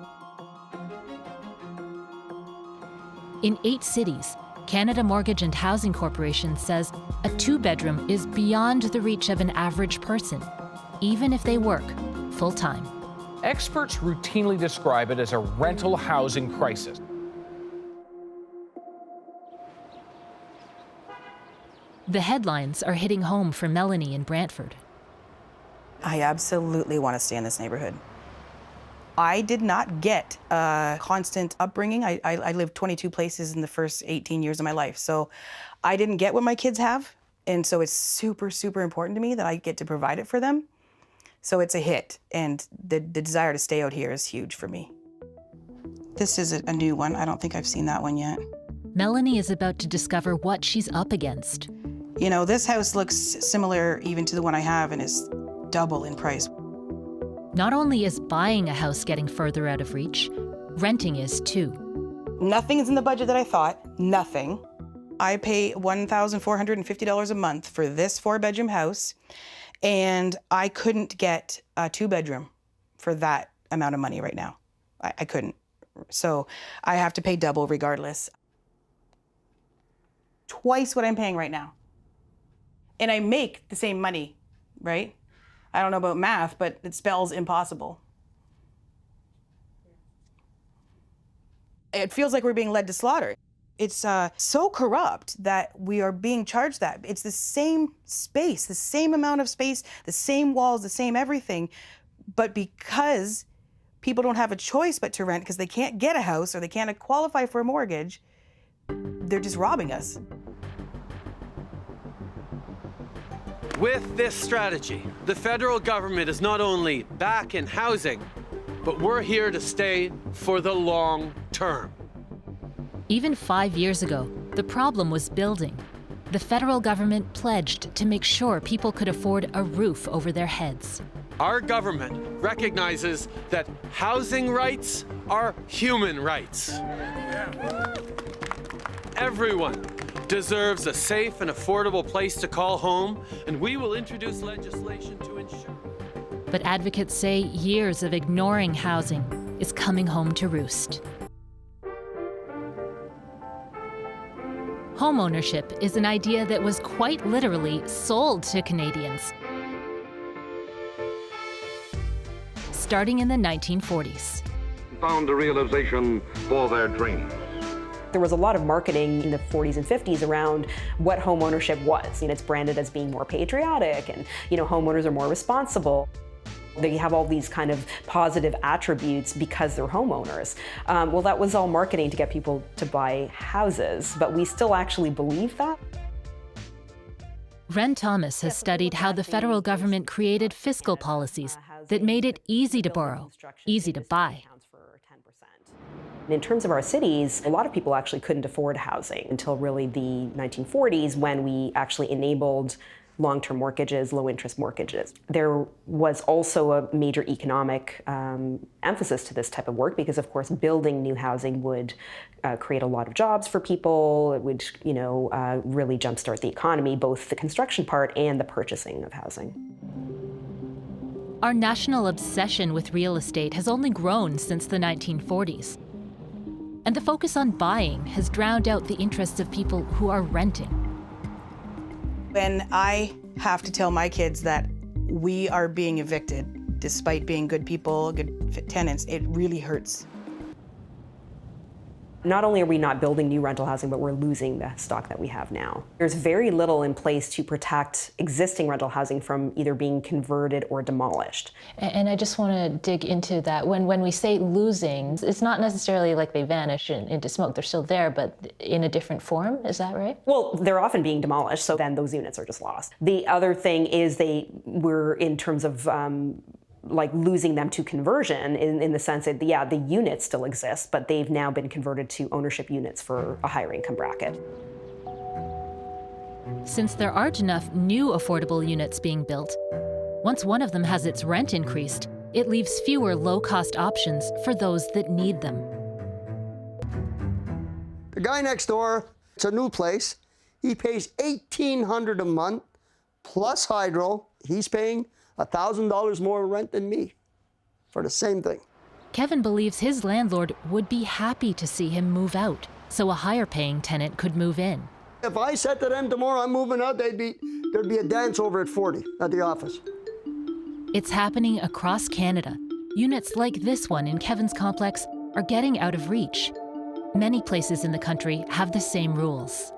In 8 cities, Canada Mortgage and Housing Corporation says a 2-bedroom is beyond the reach of an average person, even if they work full-time. Experts routinely describe it as a rental housing crisis. The headlines are hitting home for Melanie in Brantford. I absolutely want to stay in this neighborhood. I did not get a constant upbringing. I lived 22 places in the first 18 years of my life. So I didn't get what my kids have. And so it's super, super important to me that I get to provide it for them. So it's a hit. And the desire to stay out here is huge for me. This is a new one. I don't think I've seen that one yet. Melanie is about to discover what she's up against. You know, this house looks similar even to the one I have and is double in price. Not only is buying a house getting further out of reach, renting is too. Nothing is in the budget that I thought, nothing. I pay $1,450 a month for this 4-bedroom house, and I couldn't get a 2-bedroom for that amount of money right now. I couldn't. So I have to pay double regardless. Twice what I'm paying right now. And I make the same money, right? I don't know about math, but it spells impossible. It feels like we're being led to slaughter. It's so corrupt that we are being charged that. It's the same space, the same amount of space, the same walls, the same everything. But because people don't have a choice but to rent because they can't get a house or they can't qualify for a mortgage, they're just robbing us. With this strategy, the federal government is not only back in housing, but we're here to stay for the long term. Even 5 years ago, the problem was building. The federal government pledged to make sure people could afford a roof over their heads. Our government recognizes that housing rights are human rights. Everyone deserves a safe and affordable place to call home, and we will introduce legislation to ensure. But advocates say years of ignoring housing is coming home to roost. Homeownership is an idea that was quite literally sold to Canadians, starting in the 1940s. Found a realization for their dreams. There was a lot of marketing in the 40s and 50s around what homeownership was. It's branded as being more patriotic and, homeowners are more responsible. They have all these kind of positive attributes because they're homeowners. Well, that was all marketing to get people to buy houses, but we still actually believe that. Ren Thomas has studied how the federal government created fiscal policies that made it easy to borrow, easy to buy. In terms of our cities, a lot of people actually couldn't afford housing until really the 1940s when we actually enabled long-term mortgages, low-interest mortgages. There was also a major economic emphasis to this type of work because, of course, building new housing would create a lot of jobs for people. It would, really jumpstart the economy, both the construction part and the purchasing of housing. Our national obsession with real estate has only grown since the 1940s. And the focus on buying has drowned out the interests of people who are renting. When I have to tell my kids that we are being evicted, despite being good people, good tenants, it really hurts. Not only are we not building new rental housing, but we're losing the stock that we have now. There's very little in place to protect existing rental housing from either being converted or demolished. And I just want to dig into that. When we say losing, it's not necessarily like they vanish into smoke. They're still there, but in a different form. Is that right? Well, they're often being demolished, so then those units are just lost. The other thing is we're in terms of like losing them to conversion in the sense that, yeah, the units still exist, but they've now been converted to ownership units for a higher income bracket. Since there aren't enough new affordable units being built, once one of them has its rent increased, it leaves fewer low-cost options for those that need them. The guy next door, it's a new place. He pays $1,800 a month plus hydro. He's paying $1,000 more rent than me for the same thing. Kevin believes his landlord would be happy to see him move out, so a higher-paying tenant could move in. If I said to them tomorrow I'm moving out, there'd be a dance over at 40 at the office. It's happening across Canada. Units like this one in Kevin's complex are getting out of reach. Many places in the country have the same rules.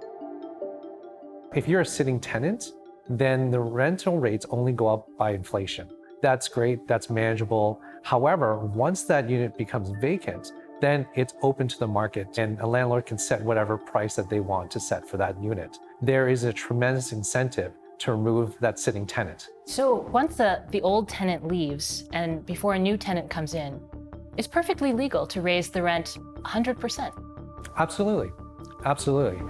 If you're a sitting tenant, then the rental rates only go up by inflation. That's great, that's manageable. However, once that unit becomes vacant, then it's open to the market and a landlord can set whatever price that they want to set for that unit. There is a tremendous incentive to remove that sitting tenant. So once the old tenant leaves and before a new tenant comes in, it's perfectly legal to raise the rent 100%. Absolutely, absolutely.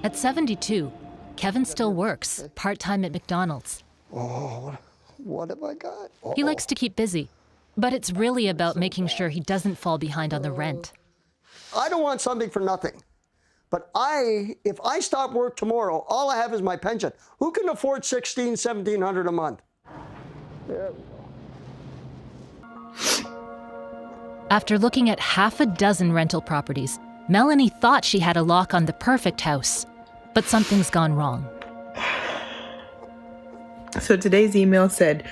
At 72, Kevin still works part-time at McDonald's. Oh, what have I got? He likes to keep busy, but it's really about making sure he doesn't fall behind on the rent. I don't want something for nothing. But if I stop work tomorrow, all I have is my pension. Who can afford $1,600, $1,700 a month? There we go. After looking at half a dozen rental properties, Melanie thought she had a lock on the perfect house, but something's gone wrong. So today's email said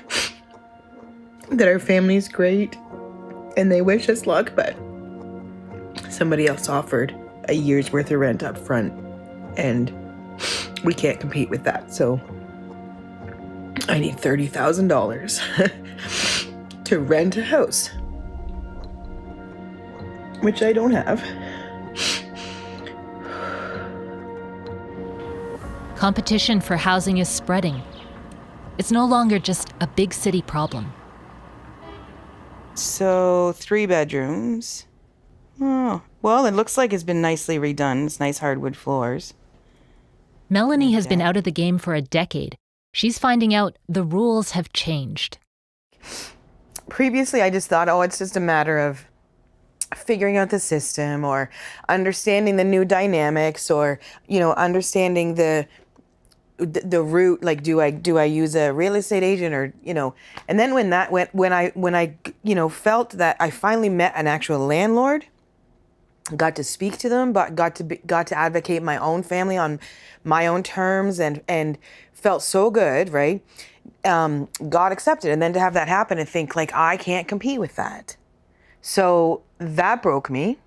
that our family's great and they wish us luck, but somebody else offered a year's worth of rent up front and we can't compete with that. So I need $30,000 to rent a house, which I don't have. Competition for housing is spreading. It's no longer just a big city problem. So 3 bedrooms. Oh, well, it looks like it's been nicely redone. It's nice hardwood floors. Melanie has been out of the game for a decade. She's finding out the rules have changed. Previously, I just thought, it's just a matter of figuring out the system or understanding the new dynamics or, understanding the route, like do I use a real estate agent or, and then when I felt that I finally met an actual landlord, got to speak to them, but got to advocate my own family on my own terms and felt so good, right? Got accepted. And then to have that happen and think like, I can't compete with that. So that broke me.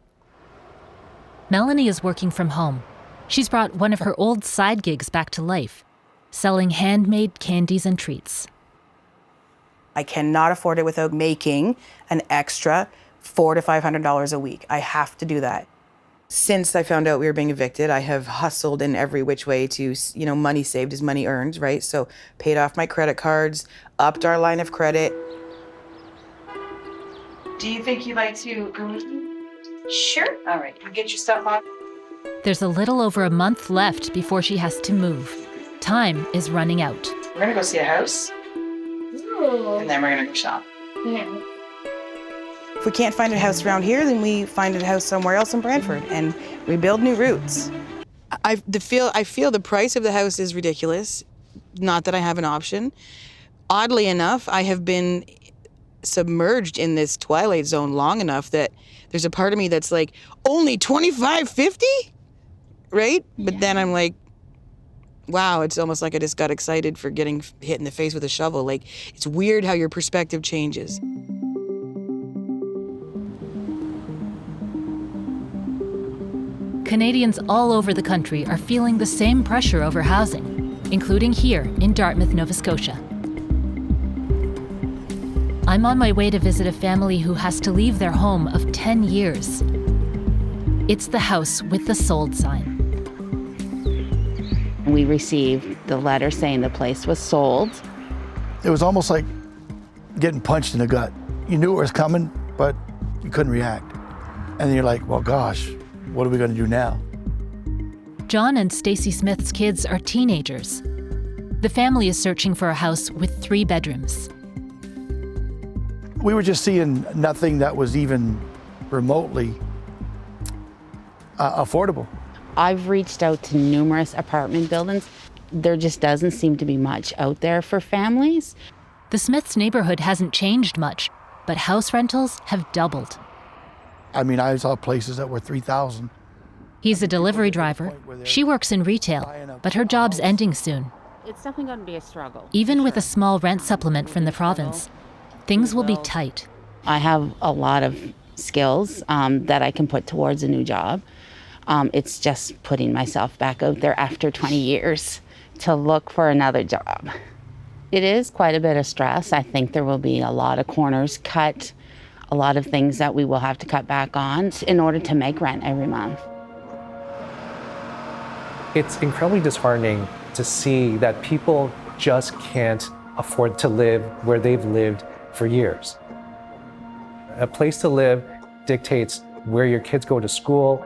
Melanie is working from home. She's brought one of her old side gigs back to life, selling handmade candies and treats. I cannot afford it without making an extra $400 to $500 a week. I have to do that. Since I found out we were being evicted, I have hustled in every which way to, money saved is money earned, right? So paid off my credit cards, upped our line of credit. Do you think you'd like to go with me? Sure. All right, you get your stuff on. There's a little over a month left before she has to move. Time is running out. We're gonna go see a house. Ooh. And then we're gonna go shop. Yeah. If we can't find a house around here, then we find a house somewhere else in Brantford and we build new roots. I feel the price of the house is ridiculous. Not that I have an option. Oddly enough, I have been submerged in this twilight zone long enough that there's a part of me that's like, only $25.50? Right? But then I'm like, wow, it's almost like I just got excited for getting hit in the face with a shovel. Like, it's weird how your perspective changes. Canadians all over the country are feeling the same pressure over housing, including here in Dartmouth, Nova Scotia. I'm on my way to visit a family who has to leave their home of 10 years. It's the house with the sold sign. We received the letter saying the place was sold. It was almost like getting punched in the gut. You knew it was coming, but you couldn't react. And then you're like, well, gosh, what are we going to do now? John and Stacy Smith's kids are teenagers. The family is searching for a house with 3 bedrooms. We were just seeing nothing that was even remotely affordable. I've reached out to numerous apartment buildings. There just doesn't seem to be much out there for families. The Smiths' neighborhood hasn't changed much, but house rentals have doubled. I mean, I saw places that were $3,000. He's a delivery driver. She works in retail, but her job's ending soon. It's definitely going to be a struggle. Even with a small rent supplement from the province, things will be tight. I have a lot of skills that I can put towards a new job. It's just putting myself back out there after 20 years to look for another job. It is quite a bit of stress. I think there will be a lot of corners cut, a lot of things that we will have to cut back on in order to make rent every month. It's incredibly disheartening to see that people just can't afford to live where they've lived for years. A place to live dictates where your kids go to school.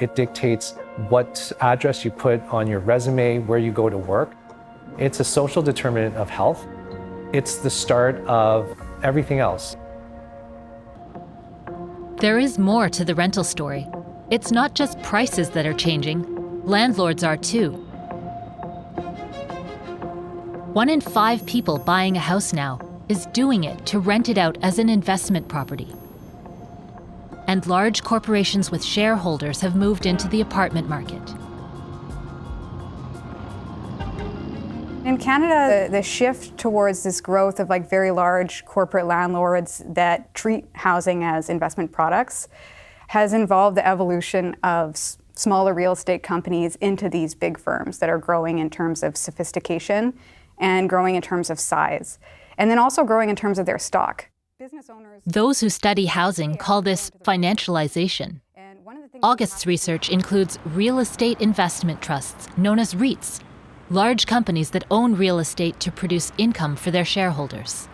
It dictates what address you put on your resume, where you go to work. It's a social determinant of health. It's the start of everything else. There is more to the rental story. It's not just prices that are changing, landlords are too. 1 in 5 people buying a house now is doing it to rent it out as an investment property. And large corporations with shareholders have moved into the apartment market. In Canada, the shift towards this growth of like very large corporate landlords that treat housing as investment products has involved the evolution of smaller real estate companies into these big firms that are growing in terms of sophistication and growing in terms of size, and then also growing in terms of their stock. Those who study housing call this financialization. August's research includes real estate investment trusts, known as REITs, large companies that own real estate to produce income for their shareholders.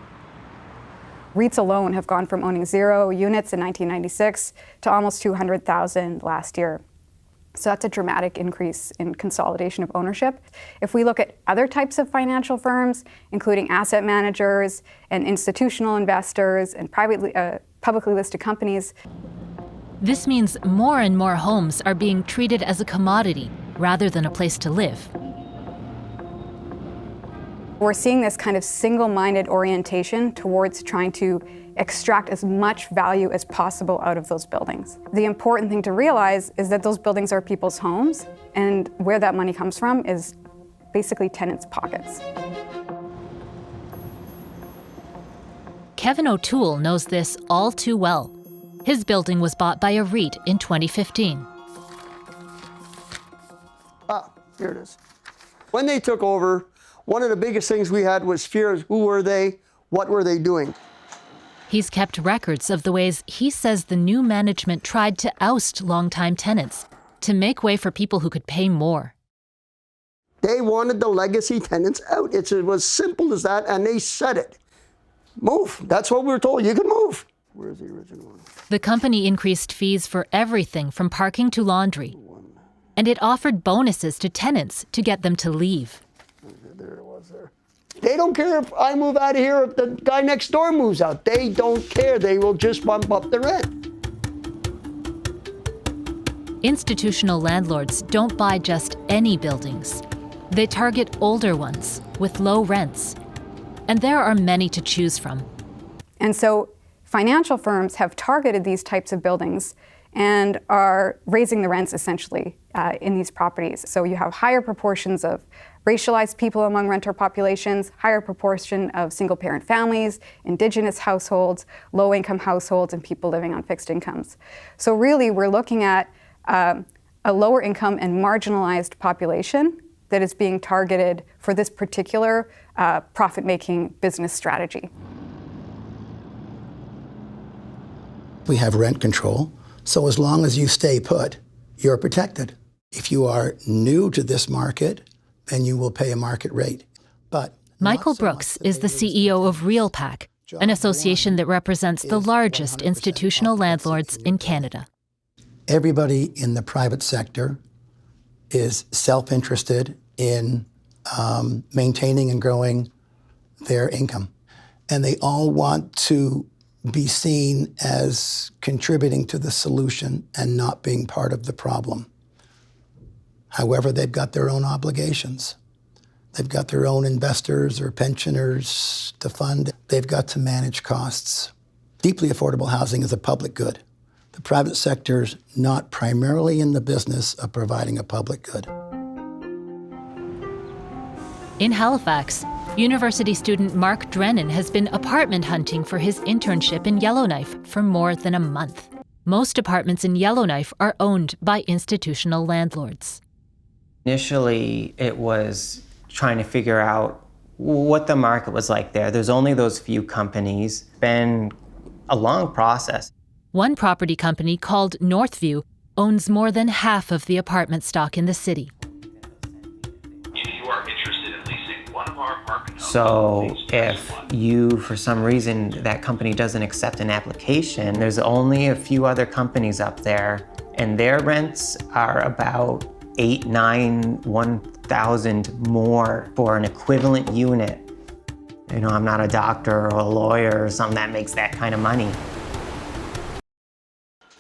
REITs alone have gone from owning 0 units in 1996 to almost 200,000 last year. So that's a dramatic increase in consolidation of ownership. If we look at other types of financial firms, including asset managers and institutional investors and publicly listed companies. This means more and more homes are being treated as a commodity rather than a place to live. We're seeing this kind of single-minded orientation towards trying to extract as much value as possible out of those buildings. The important thing to realize is that those buildings are people's homes, and where that money comes from is basically tenants' pockets. Kevin O'Toole knows this all too well. His building was bought by a REIT in 2015. Here it is. When they took over, one of the biggest things we had was fears. Who were they? What were they doing? He's kept records of the ways he says the new management tried to oust longtime tenants to make way for people who could pay more. They wanted the legacy tenants out. It was simple as that, and they said it. Move. That's what we were told. You can move. Where's the original one? The company increased fees for everything from parking to laundry, and it offered bonuses to tenants to get them to leave. There it was there. They don't care if I move out of here, if the guy next door moves out. They don't care. They will just bump up the rent. Institutional landlords don't buy just any buildings. They target older ones with low rents. And there are many to choose from. And so financial firms have targeted these types of buildings and are raising the rents essentially in these properties. So you have higher proportions of racialized people among renter populations, higher proportion of single-parent families, Indigenous households, low-income households, and people living on fixed incomes. So really, we're looking at a lower income and marginalized population that is being targeted for this particular profit-making business strategy. We have rent control, so as long as you stay put, you're protected. If you are new to this market, then you will pay a market rate. But Michael Brooks is the CEO of RealPAC, an association that represents the largest institutional landlords in Canada. Everybody in the private sector is self-interested in maintaining and growing their income. And they all want to be seen as contributing to the solution and not being part of the problem. However, they've got their own obligations. They've got their own investors or pensioners to fund. They've got to manage costs. Deeply affordable housing is a public good. The private sector's not primarily in the business of providing a public good. In Halifax, university student Mark Drennan has been apartment hunting for his internship in Yellowknife for more than a month. most apartments in Yellowknife are owned by institutional landlords. Initially, it was trying to figure out what the market was like there. There's only those few companies. It's been a long process. One property company called Northview owns more than half of the apartment stock in the city. If you are interested in leasing one of our apartment homes, So if you, for some reason, that company doesn't accept an application, there's only a few other companies up there, and their rents are about 8, 9, 1,000 more for an equivalent unit. You know, I'm not a doctor or a lawyer or something that makes that kind of money.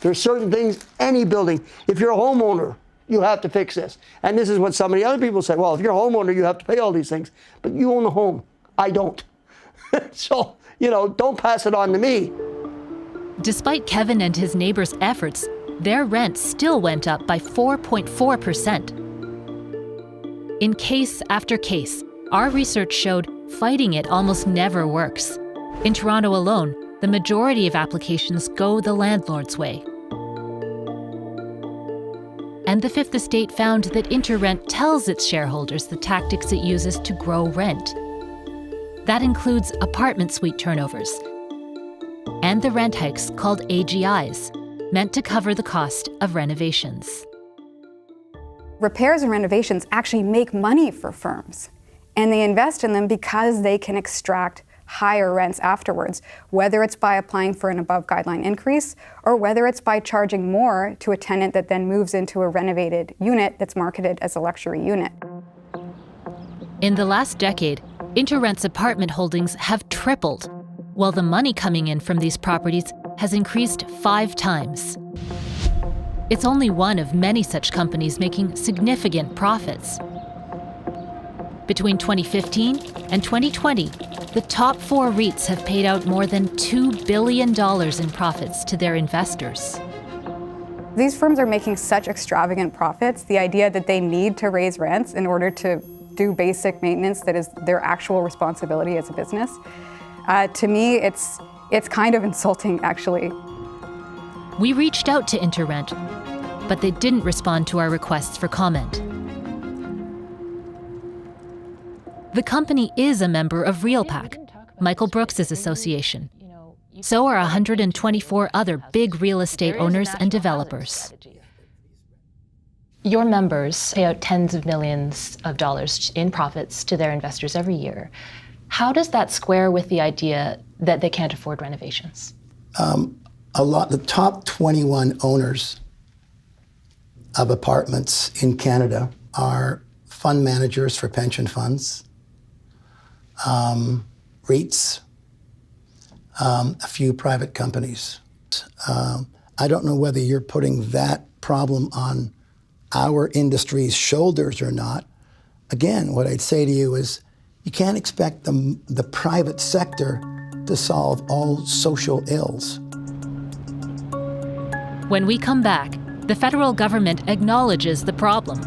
There's certain things, any building, if you're a homeowner, you have to fix this. And this is what so many other people say, well, if you're a homeowner, you have to pay all these things. But you own a home. I don't. So, you know, don't pass it on to me. Despite Kevin and his neighbors' efforts, their rent still went up by 4.4%. In case after case, our research showed fighting it almost never works. In Toronto alone, the majority of applications go the landlord's way. And the Fifth Estate found that InterRent tells its shareholders the tactics it uses to grow rent. That includes apartment suite turnovers and the rent hikes called AGIs, meant to cover the cost of renovations. Repairs and renovations actually make money for firms, and they invest in them because they can extract higher rents afterwards, whether it's by applying for an above guideline increase or whether it's by charging more to a tenant that then moves into a renovated unit that's marketed as a luxury unit. In the last decade, InterRent's apartment holdings have tripled, while the money coming in from these properties has increased 5 times. It's only one of many such companies making significant profits. Between 2015 and 2020, the top 4 REITs have paid out more than $2 billion in profits to their investors. These firms are making such extravagant profits, the idea that they need to raise rents in order to do basic maintenance that is their actual responsibility as a business. To me, it's kind of insulting, actually. We reached out to InterRent, but they didn't respond to our requests for comment. The company is a member of RealPAC, Michael Brooks' association. So are 124 other big real estate owners and developers. Your members pay out tens of millions of dollars in profits to their investors every year. How does that square with the idea that they can't afford renovations? The top 21 owners of apartments in Canada are fund managers for pension funds, REITs, a few private companies. I don't know whether you're putting that problem on our industry's shoulders or not. Again, what I'd say to you is you can't expect the private sector to solve all social ills. When we come back, the federal government acknowledges the problem.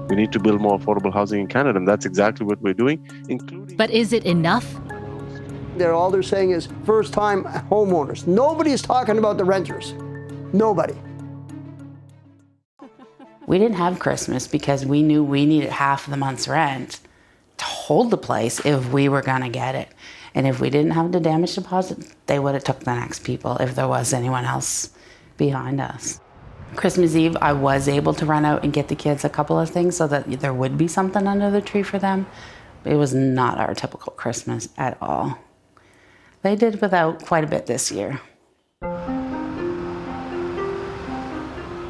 We need to build more affordable housing in Canada, and that's exactly what we're doing, including... But is it enough? All they're saying is first-time homeowners. Nobody's talking about the renters. Nobody. We didn't have Christmas because we knew we needed half of the month's rent to hold the place if we were gonna get it. And if we didn't have the damage deposit, they would have took the next people if there was anyone else behind us. Christmas Eve, I was able to run out and get the kids a couple of things so that there would be something under the tree for them. It was not our typical Christmas at all. They did without quite a bit this year.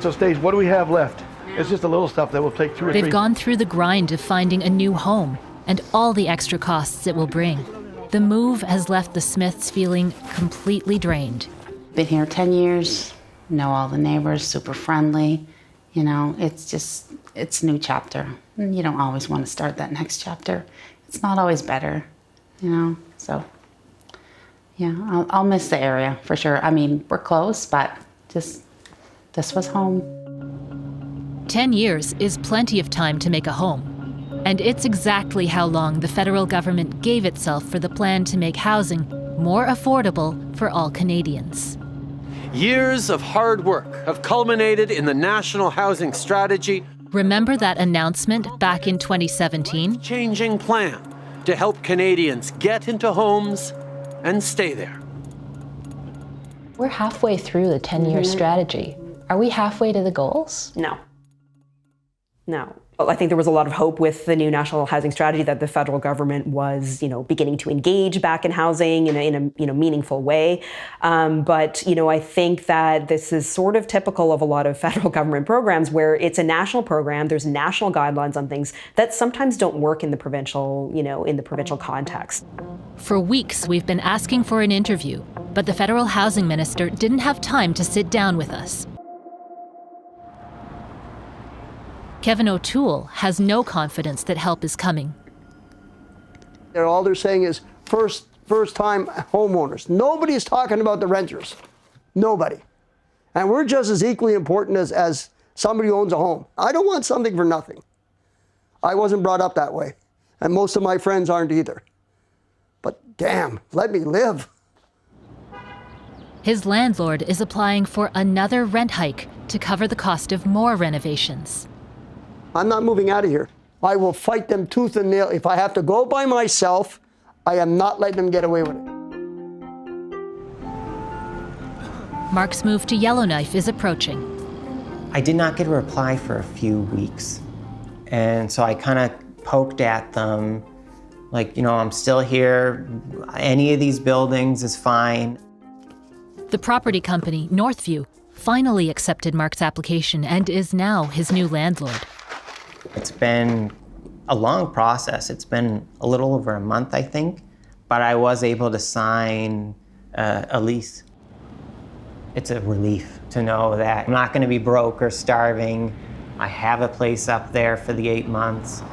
So Stage, what do we have left? It's just a little stuff that will take 2 or 3. They've gone through the grind of finding a new home and all the extra costs it will bring. The move has left the Smiths feeling completely drained. Been here 10 years, know all the neighbors, super friendly. You know, it's a new chapter. You don't always want to start that next chapter. It's not always better, you know, so yeah, I'll miss the area for sure. I mean, we're close, but this was home. 10 years is plenty of time to make a home. And it's exactly how long the federal government gave itself for the plan to make housing more affordable for all Canadians. Years of hard work have culminated in the National Housing Strategy. Remember that announcement back in 2017? Changing plan to help Canadians get into homes and stay there. We're halfway through the 10-year strategy. Are we halfway to the goals? No. No. I think there was a lot of hope with the new national housing strategy that the federal government was, beginning to engage back in housing in a meaningful way. But I think that this is sort of typical of a lot of federal government programs where it's a national program. There's national guidelines on things that sometimes don't work in the provincial, in the provincial context. For weeks, we've been asking for an interview, but the federal housing minister didn't have time to sit down with us. Kevin O'Toole has no confidence that help is coming. All they're saying is first-time homeowners. Nobody's talking about the renters. Nobody. And we're just as equally important as somebody who owns a home. I don't want something for nothing. I wasn't brought up that way. And most of my friends aren't either. But damn, let me live. His landlord is applying for another rent hike to cover the cost of more renovations. I'm not moving out of here. I will fight them tooth and nail. If I have to go by myself, I am not letting them get away with it. Mark's move to Yellowknife is approaching. I did not get a reply for a few weeks. And so I kind of poked at them, like, I'm still here. Any of these buildings is fine. The property company, Northview, finally accepted Mark's application and is now his new landlord. It's been a long process. It's been a little over a month, I think, but I was able to sign a lease. It's a relief to know that I'm not going to be broke or starving. I have a place up there for the 8 months,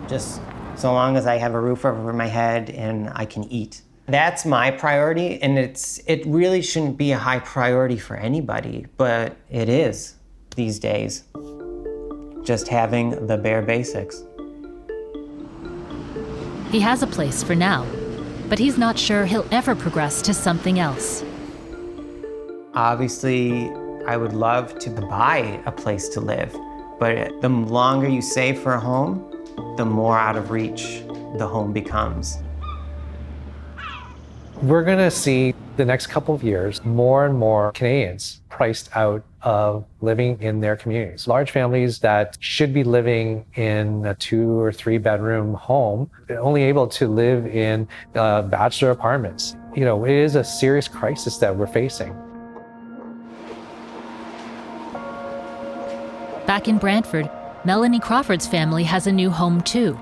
just so long as I have a roof over my head and I can eat. That's my priority, and it really shouldn't be a high priority for anybody, but it is these days. Just having the bare basics. He has a place for now, but he's not sure he'll ever progress to something else. Obviously, I would love to buy a place to live, but the longer you save for a home, the more out of reach the home becomes. We're going to see the next couple of years more and more Canadians priced out of living in their communities. Large families that should be living in a 2 or 3 bedroom home, only able to live in bachelor apartments. It is a serious crisis that we're facing. Back in Brantford, Melanie Crawford's family has a new home too.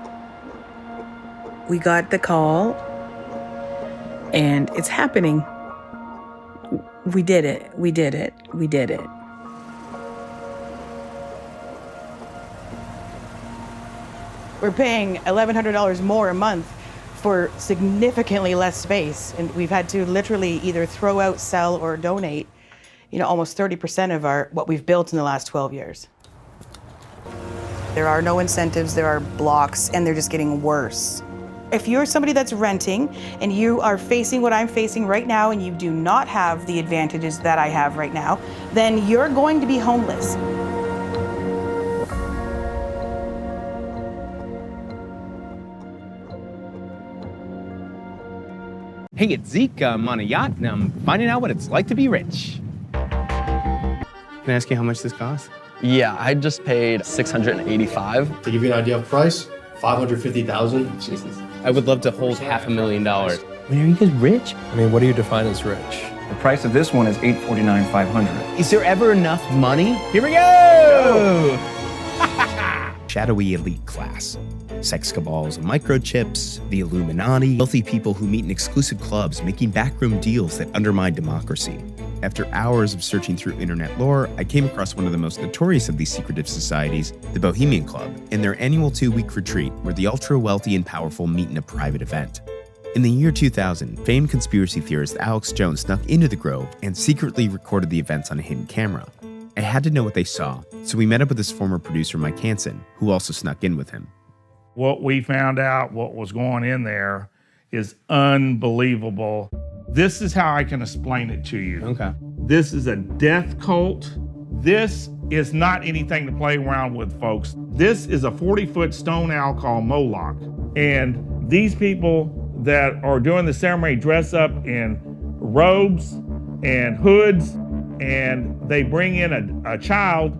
We got the call, and it's happening. We did it. We did it. We did it. We're paying $1,100 more a month for significantly less space, and we've had to literally either throw out, sell, or donate, almost 30% of what we've built in the last 12 years. There are no incentives, there are blocks, and they're just getting worse. If you're somebody that's renting and you are facing what I'm facing right now and you do not have the advantages that I have right now, then you're going to be homeless. Hey, it's Zeke. I'm on a yacht and I'm finding out what it's like to be rich. Can I ask you how much this costs? Yeah, I just paid $685. To give you an idea of price, $550,000. Jesus. I would love to hold $500,000. I mean, are you guys rich? I mean, what do you define as rich? The price of this one is $849,500. Is there ever enough money? Here we go! Shadowy elite class. Sex cabals and microchips, the Illuminati, wealthy people who meet in exclusive clubs making backroom deals that undermine democracy. After hours of searching through internet lore, I came across one of the most notorious of these secretive societies, the Bohemian Club, and their annual 2-week retreat where the ultra-wealthy and powerful meet in a private event. In the year 2000, famed conspiracy theorist Alex Jones snuck into the Grove and secretly recorded the events on a hidden camera. I had to know what they saw, so we met up with his former producer Mike Hansen, who also snuck in with him. What we found out, what was going in there, is unbelievable. This is how I can explain it to you. Okay. This is a death cult. This is not anything to play around with, folks. This is a 40-foot stone owl called Moloch. And these people that are doing the ceremony dress up in robes and hoods, and they bring in a child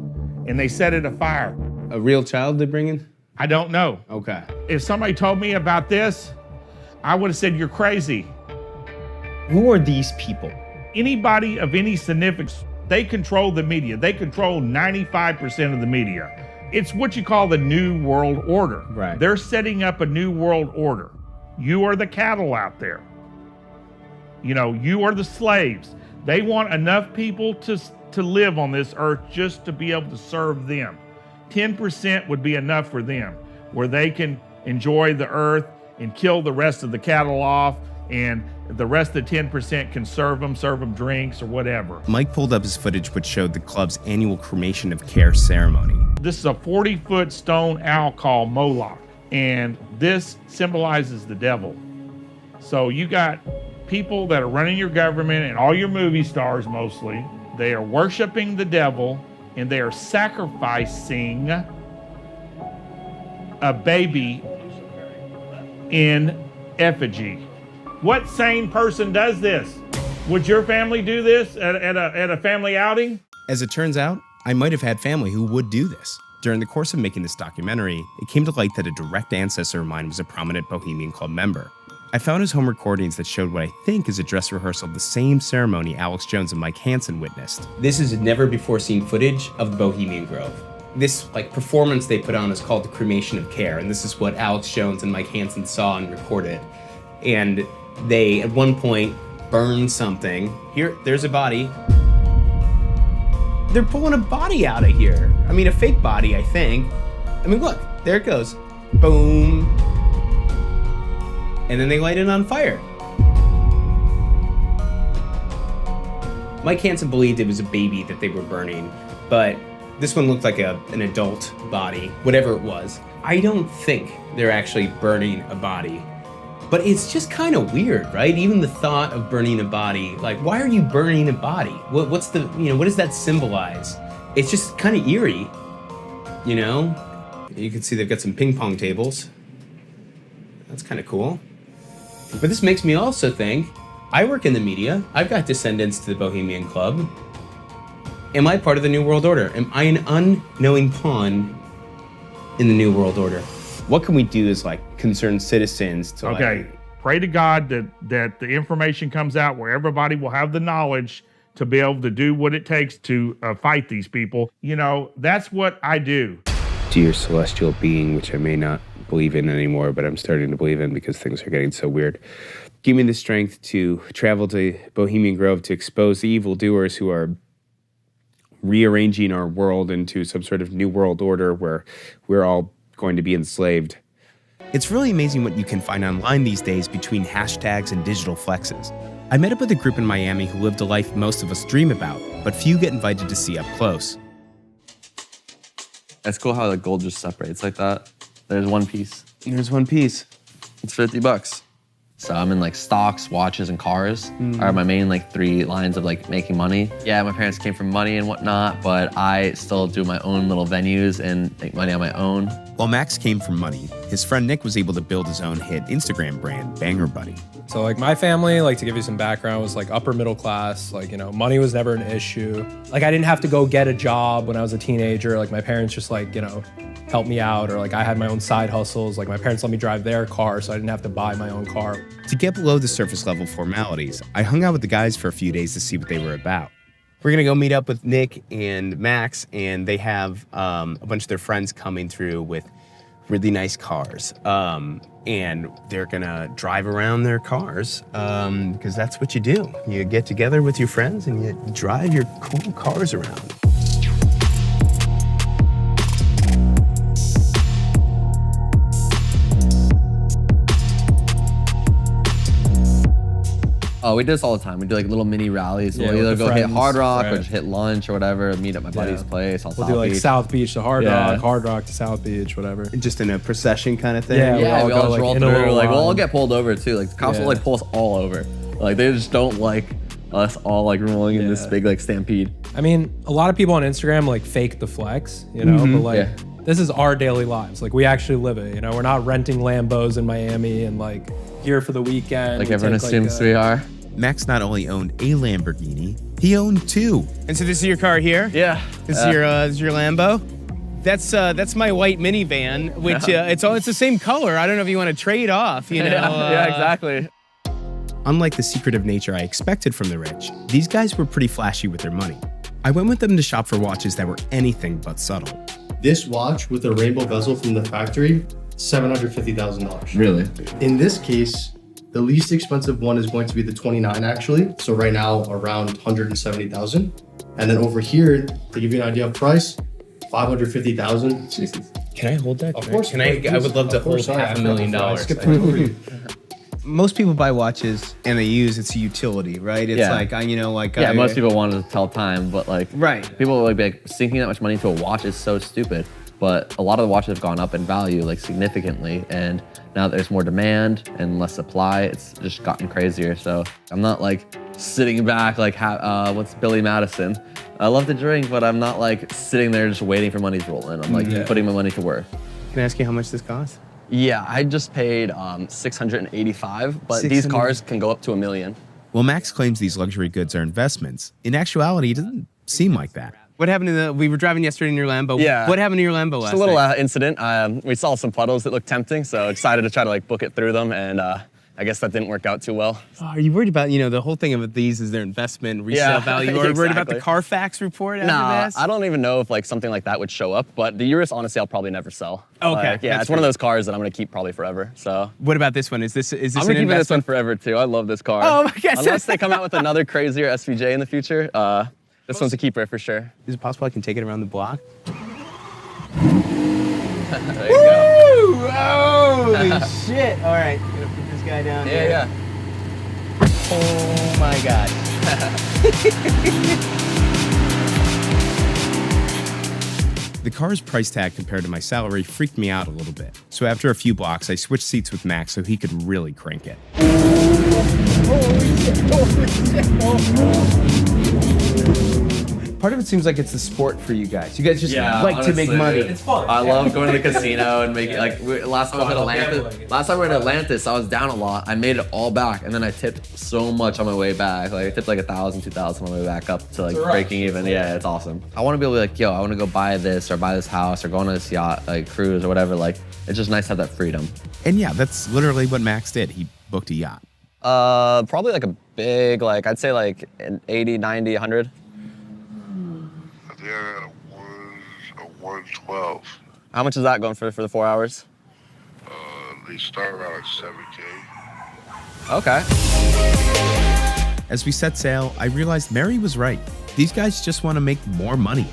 and they set it afire. A real child they bring in? I don't know. Okay. If somebody told me about this, I would have said, you're crazy. Who are these people? Anybody of any significance, they control the media. They control 95% of the media. It's what you call the New World Order. Right. They're setting up a New World Order. You are the cattle out there. You know, you are the slaves. They want enough people to live on this earth just to be able to serve them. 10% would be enough for them, where they can enjoy the earth and kill the rest of the cattle off, and the rest of the 10% can serve them drinks or whatever. Mike pulled up his footage which showed the club's annual cremation of care ceremony. This is a 40-foot stone owl called Moloch, and this symbolizes the devil. So you got people that are running your government and all your movie stars mostly. They are worshiping the devil, and they are sacrificing a baby in effigy. What sane person does this? Would your family do this at a family outing? As it turns out, I might have had family who would do this. During the course of making this documentary, it came to light that a direct ancestor of mine was a prominent Bohemian Club member. I found his home recordings that showed what I think is a dress rehearsal of the same ceremony Alex Jones and Mike Hansen witnessed. This is never before seen footage of the Bohemian Grove. This performance they put on is called the Cremation of Care, and this is what Alex Jones and Mike Hansen saw and recorded. And they, at one point, burned something. Here, there's a body. They're pulling a body out of here. I mean, a fake body, I think. I mean, look, there it goes. Boom. And then they light it on fire. Mike Hansen believed it was a baby that they were burning, but this one looked like an adult body, whatever it was. I don't think they're actually burning a body. But it's just kind of weird, right? Even the thought of burning a body, like, why are you burning a body? What's the, what does that symbolize? It's just kind of eerie, you know? You can see they've got some ping pong tables. That's kind of cool. But this makes me also think, I work in the media. I've got descendants to the Bohemian Club. Am I part of the New World Order? Am I an unknowing pawn in the New World Order? What can we do as concerned citizens to pray to God that the information comes out where everybody will have the knowledge to be able to do what it takes to fight these people. You know, that's what I do. Dear celestial being, which I may not believe in anymore, but I'm starting to believe in because things are getting so weird. Give me the strength to travel to Bohemian Grove to expose the evildoers who are rearranging our world into some sort of new world order where we're all going to be enslaved. It's really amazing what you can find online these days between hashtags and digital flexes. I met up with a group in Miami who lived a life most of us dream about, but few get invited to see up close. It's cool how the gold just separates like that. There's one piece. There's one piece. It's $50. So I'm in stocks, watches, and cars are my main 3 lines of making money. Yeah, my parents came from money and whatnot, but I still do my own little venues and make money on my own. While Max came from money, his friend Nick was able to build his own hit Instagram brand, Banger Buddy. So my family, to give you some background, was upper middle class. Money was never an issue. I didn't have to go get a job when I was a teenager. My parents just helped me out, or I had my own side hustles. My parents let me drive their car, so I didn't have to buy my own car. To get below the surface level formalities, I hung out with the guys for a few days to see what they were about. We're gonna go meet up with Nick and Max, and they have a bunch of their friends coming through with really nice cars. And they're gonna drive around their cars, because that's what you do. You get together with your friends and you drive your cool cars around. Oh, we do this all the time. We do little mini rallies. Yeah, we'll either go hit Hard Rock right. or just hit lunch or whatever, meet at my buddy's place on We'll South do Beach. South Beach to Hard Rock, Hard Rock to South Beach, whatever. Just in a procession kind of thing? Yeah, we all just roll through. We'll all get pulled over too. The cops Yeah. will pull us all over. They just don't like us all like rolling in this big like stampede. I mean, a lot of people on Instagram like fake the flex, you know, but like this is our daily lives. Like we actually live it, you know. We're not renting Lambos in Miami and like here for the weekend. Like everyone assumes we are. Max not only owned a Lamborghini, he owned two. And so this is your car here? Yeah. This is your Lambo? That's my white minivan, which it's the same color. I don't know if you want to trade off, you know. Yeah, exactly. Unlike the secretive nature I expected from the rich, these guys were pretty flashy with their money. I went with them to shop for watches that were anything but subtle. This watch with a rainbow bezel from the factory, $750,000. Really? In this case, the least expensive one is going to be the 29 actually. So right now around 170,000. And then over here, to give you an idea of price, 550,000. Jesus. Can I hold that? Of course. I would love to hold $500,000. Most people buy watches and they use it's a utility, right? It's most people want to tell time, but like people like sinking that much money into a watch is so stupid. But a lot of the watches have gone up in value like significantly, and now that there's more demand and less supply, it's just gotten crazier. So I'm not like sitting back like what's Billy Madison. I love to drink, but I'm not like sitting there just waiting for money to roll in. I'm like putting my money to work. Can I ask you how much this costs? Yeah, I just paid $685, but these cars can go up to $1 million. Well, Max claims these luxury goods are investments. In actuality, it doesn't seem like that. What happened to we were driving yesterday in your Lambo. Yeah. What happened to your Lambo last Just a little night? incident. We saw some puddles that looked tempting, so decided to try to like book it through them, and I guess that didn't work out too well. Oh, are you worried about, the whole thing of these is their investment, resale value? Or are you worried about the Carfax report after this? I don't even know if like something like that would show up, but the Urus, honestly, I'll probably never sell. Okay. Like, yeah, it's one of those cars that I'm gonna keep probably forever, so. What about this one? Is this I'm gonna keep this one forever too. I love this car. Oh my God. Unless they come out with another crazier SVJ in the future, this one's a keeper for sure. Is it possible I can take it around the block? There you go. Holy shit. All right, gonna put this guy down here. Yeah. Oh my God. The car's price tag compared to my salary freaked me out a little bit. So after a few blocks, I switched seats with Max so he could really crank it. Part of it seems like it's the sport for you guys. You guys just like to make money. It's fun. I love going to the casino and making last time we were in Atlantis, I was down a lot. I made it all back, and then I tipped so much on my way back. Like I tipped like 1,000, 2,000 on my way back up to like breaking even. Yeah, it's awesome. I want to be able to be like, yo, I want to go buy this or buy this house or go on this yacht, like cruise or whatever. Like it's just nice to have that freedom. And yeah, that's literally what Max did. He booked a yacht. Probably like a big, like I'd say like an 80, 90, 100. I got a 112. How much is that going for the 4 hours? They start around like 7K. Okay. As we set sail, I realized Mary was right. These guys just want to make more money.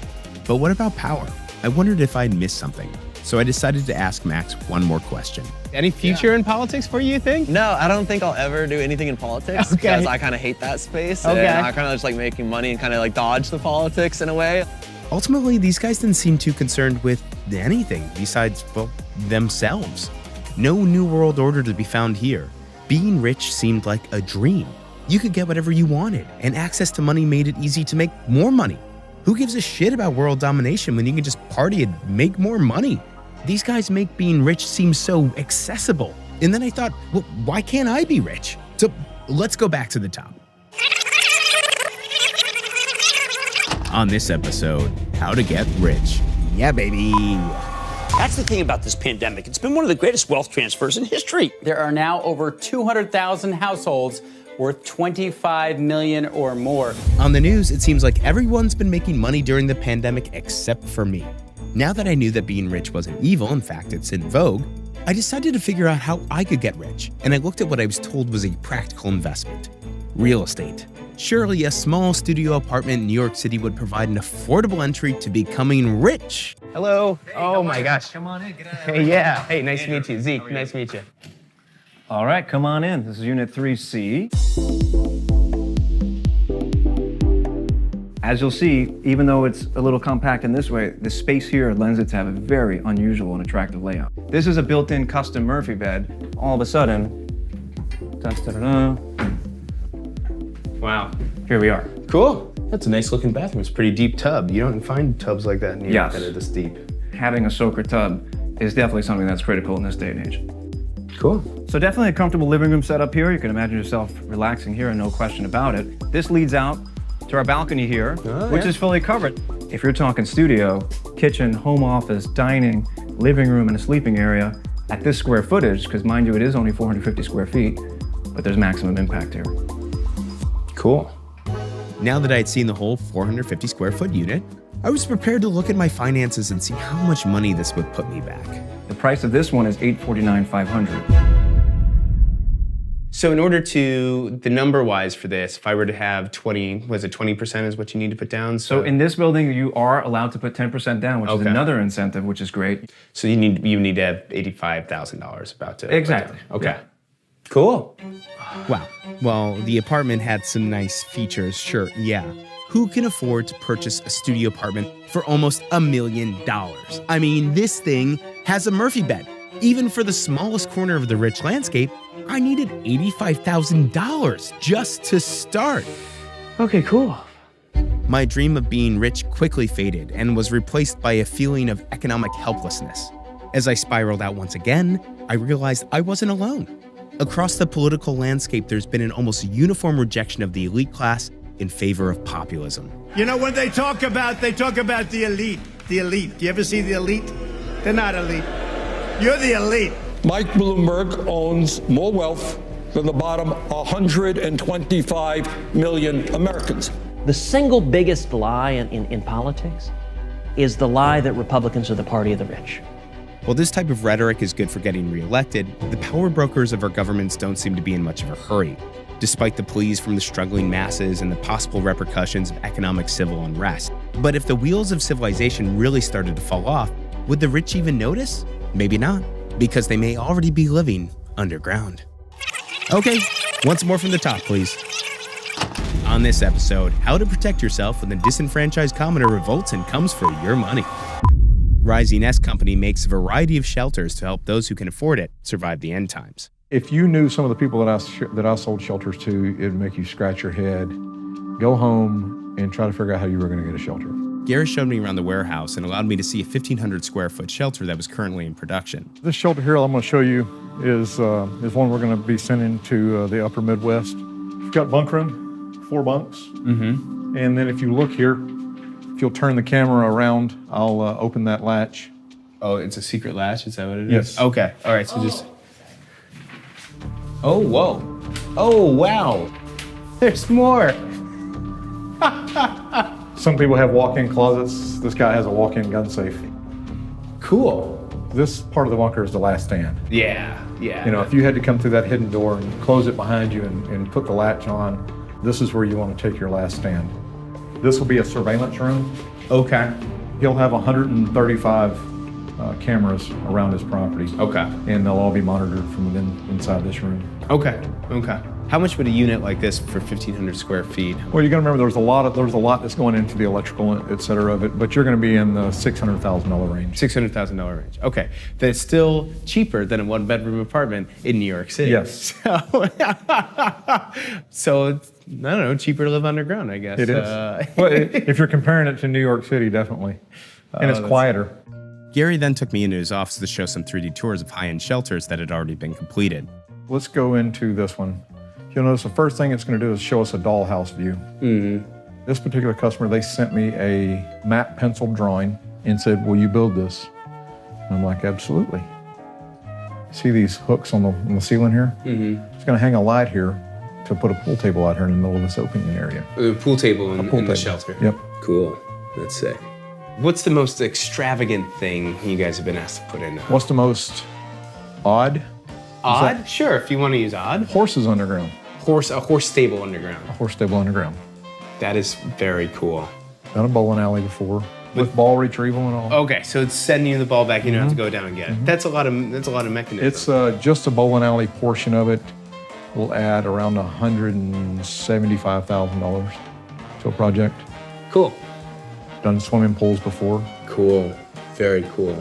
But what about power? I wondered if I'd missed something. So I decided to ask Max one more question. Any future in politics for you think? No, I don't think I'll ever do anything in politics because I kind of hate that space. Okay. And I kind of just like making money and kind of like dodge the politics in a way. Ultimately, these guys didn't seem too concerned with anything besides, well, themselves. No new world order to be found here. Being rich seemed like a dream. You could get whatever you wanted, and access to money made it easy to make more money. Who gives a shit about world domination when you can just party and make more money? These guys make being rich seem so accessible. And then I thought, well, why can't I be rich? So let's go back to the top. On this episode, how to get rich. Yeah, baby. That's the thing about this pandemic. It's been one of the greatest wealth transfers in history. There are now over 200,000 households worth $25 million or more. On the news, it seems like everyone's been making money during the pandemic except for me. Now that I knew that being rich wasn't evil, in fact, it's in vogue, I decided to figure out how I could get rich. And I looked at what I was told was a practical investment. Real estate. Surely a small studio apartment in New York City would provide an affordable entry to becoming rich. Hello. Hey, oh my gosh. Come on in. Get out. Hey, yeah. Hey, nice to meet you. Zeke, nice to meet you. All right, come on in. This is Unit 3C. As you'll see, even though it's a little compact in this way, the space here lends it to have a very unusual and attractive layout. This is a built-in custom Murphy bed. All of a sudden, Wow. Here we are. Cool. That's a nice looking bathroom. It's a pretty deep tub. You don't find tubs like that in New York that are this deep. Having a soaker tub is definitely something that's critical in this day and age. Cool. So definitely a comfortable living room setup here. You can imagine yourself relaxing here, and no question about it. This leads out to our balcony here, which is fully covered. If you're talking studio, kitchen, home office, dining, living room, and a sleeping area, at this square footage, because mind you, it is only 450 square feet, but there's maximum impact here. Cool. Now that I had seen the whole 450 square foot unit, I was prepared to look at my finances and see how much money this would put me back. The price of this one is $849,500. So in order to, the number-wise for this, if I were to have 20% is what you need to put down? So in this building, you are allowed to put 10% down, which is another incentive, which is great. So you need to have $85,000 about to. Exactly. Okay. Yeah. Cool. Wow. Well, the apartment had some nice features, sure, yeah. Who can afford to purchase a studio apartment for almost $1 million? I mean, this thing has a Murphy bed. Even for the smallest corner of the rich landscape, I needed $85,000 just to start. Okay, cool. My dream of being rich quickly faded and was replaced by a feeling of economic helplessness. As I spiraled out once again, I realized I wasn't alone. Across the political landscape, there's been an almost uniform rejection of the elite class in favor of populism. You know, when they talk about the elite. The elite. Do you ever see the elite? They're not elite. You're the elite. Mike Bloomberg owns more wealth than the bottom 125 million Americans. The single biggest lie in politics is the lie that Republicans are the party of the rich. While this type of rhetoric is good for getting reelected, the power brokers of our governments don't seem to be in much of a hurry, despite the pleas from the struggling masses and the possible repercussions of economic civil unrest. But if the wheels of civilization really started to fall off, would the rich even notice? Maybe not, because they may already be living underground. Okay, once more from the top, please. On this episode, how to protect yourself when the disenfranchised commoner revolts and comes for your money. Rising S Company makes a variety of shelters to help those who can afford it survive the end times. If you knew some of the people that I sold shelters to, it'd make you scratch your head, go home, and try to figure out how you were going to get a shelter. Gary showed me around the warehouse and allowed me to see a 1,500 square foot shelter that was currently in production. This shelter here I'm going to show you is one we're going to be sending to the upper Midwest. We've got bunk room, 4 bunks. Mm-hmm. And then if you look here, if you'll turn the camera around, I'll open that latch. Oh, it's a secret latch? Is that what it is? Yes. Okay. All right. So just. Oh, whoa. Oh, wow. There's more. Some people have walk-in closets. This guy has a walk-in gun safe. Cool. This part of the bunker is the last stand. Yeah. You know, if you had to come through that hidden door and close it behind you and put the latch on, this is where you want to take your last stand. This will be a surveillance room. Okay. He'll have 135 cameras around his property. Okay. And they'll all be monitored from inside this room. Okay. How much would a unit like this for 1,500 square feet? Well, you're going to remember there's a lot that's going into the electrical, et cetera, of it, but you're going to be in the $600,000 range. $600,000 range. Okay. That's still cheaper than a 1-bedroom apartment in New York City. Yes. So it's, I don't know, cheaper to live underground, I guess. It is. Well, if you're comparing it to New York City, definitely. And it's quieter. Gary then took me into his office to show some 3D tours of high-end shelters that had already been completed. Let's go into this one. You'll notice the first thing it's going to do is show us a dollhouse view. Mm-hmm. This particular customer, they sent me a map pencil drawing and said, will you build this? And I'm like, absolutely. See these hooks on the ceiling here? Mm-hmm. It's going to hang a light here to put a pool table out here in the middle of this opening area. A pool table in table. the shelter. Yep. Cool. That's sick. What's the most extravagant thing you guys have been asked to put in? What's the most odd? Odd? Sure, if you want to use odd. Horses underground. A horse stable underground. A horse stable underground. That is very cool. Done a bowling alley before with ball retrieval and all. Okay, so it's sending you the ball back. You don't have to go down and get it. That's a lot of mechanism. It's just a bowling alley portion of it. Will add around $175,000 to a project. Cool. Done swimming pools before. Cool. Very cool.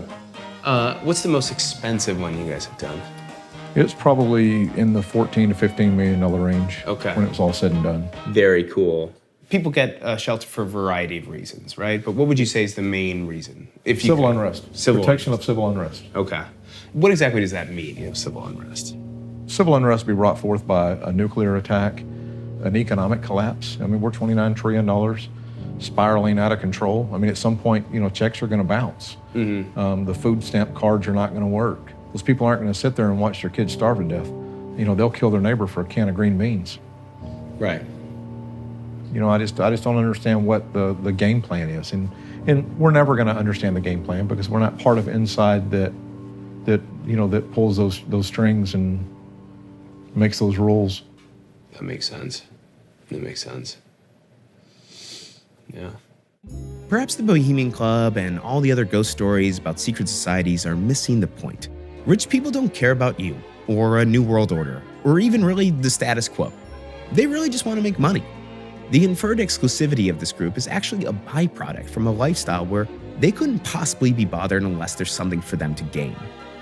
What's the most expensive one you guys have done? It's probably in the $14 to $15 million range. Okay. When it's all said and done. Very cool. People get a shelter for a variety of reasons, right? But what would you say is the main reason? If you Civil could- unrest. Civil Protection of civil unrest. Okay. What exactly does that mean, civil unrest? Civil unrest be brought forth by a nuclear attack, an economic collapse. I mean, we're $29 trillion spiraling out of control. I mean, at some point, checks are going to bounce. The food stamp cards are not going to work. Those people aren't going to sit there and watch their kids starve to death. They'll kill their neighbor for a can of green beans. Right. I just don't understand what the game plan is, and we're never going to understand the game plan because we're not part of inside that pulls those strings and makes those rules. That makes sense. That makes sense. Yeah. Perhaps the Bohemian Club and all the other ghost stories about secret societies are missing the point. Rich people don't care about you, or a new world order, or even really the status quo. They really just want to make money. The inferred exclusivity of this group is actually a byproduct from a lifestyle where they couldn't possibly be bothered unless there's something for them to gain.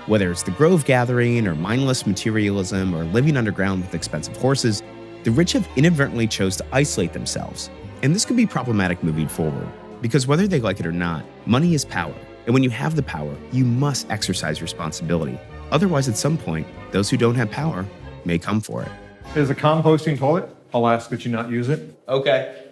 Whether it's the Grove Gathering, or mindless materialism, or living underground with expensive horses, the rich have inadvertently chose to isolate themselves. And this could be problematic moving forward, because whether they like it or not, money is power. And when you have the power, you must exercise responsibility. Otherwise, at some point, those who don't have power may come for it. Is a composting toilet? I'll ask that you not use it. Okay.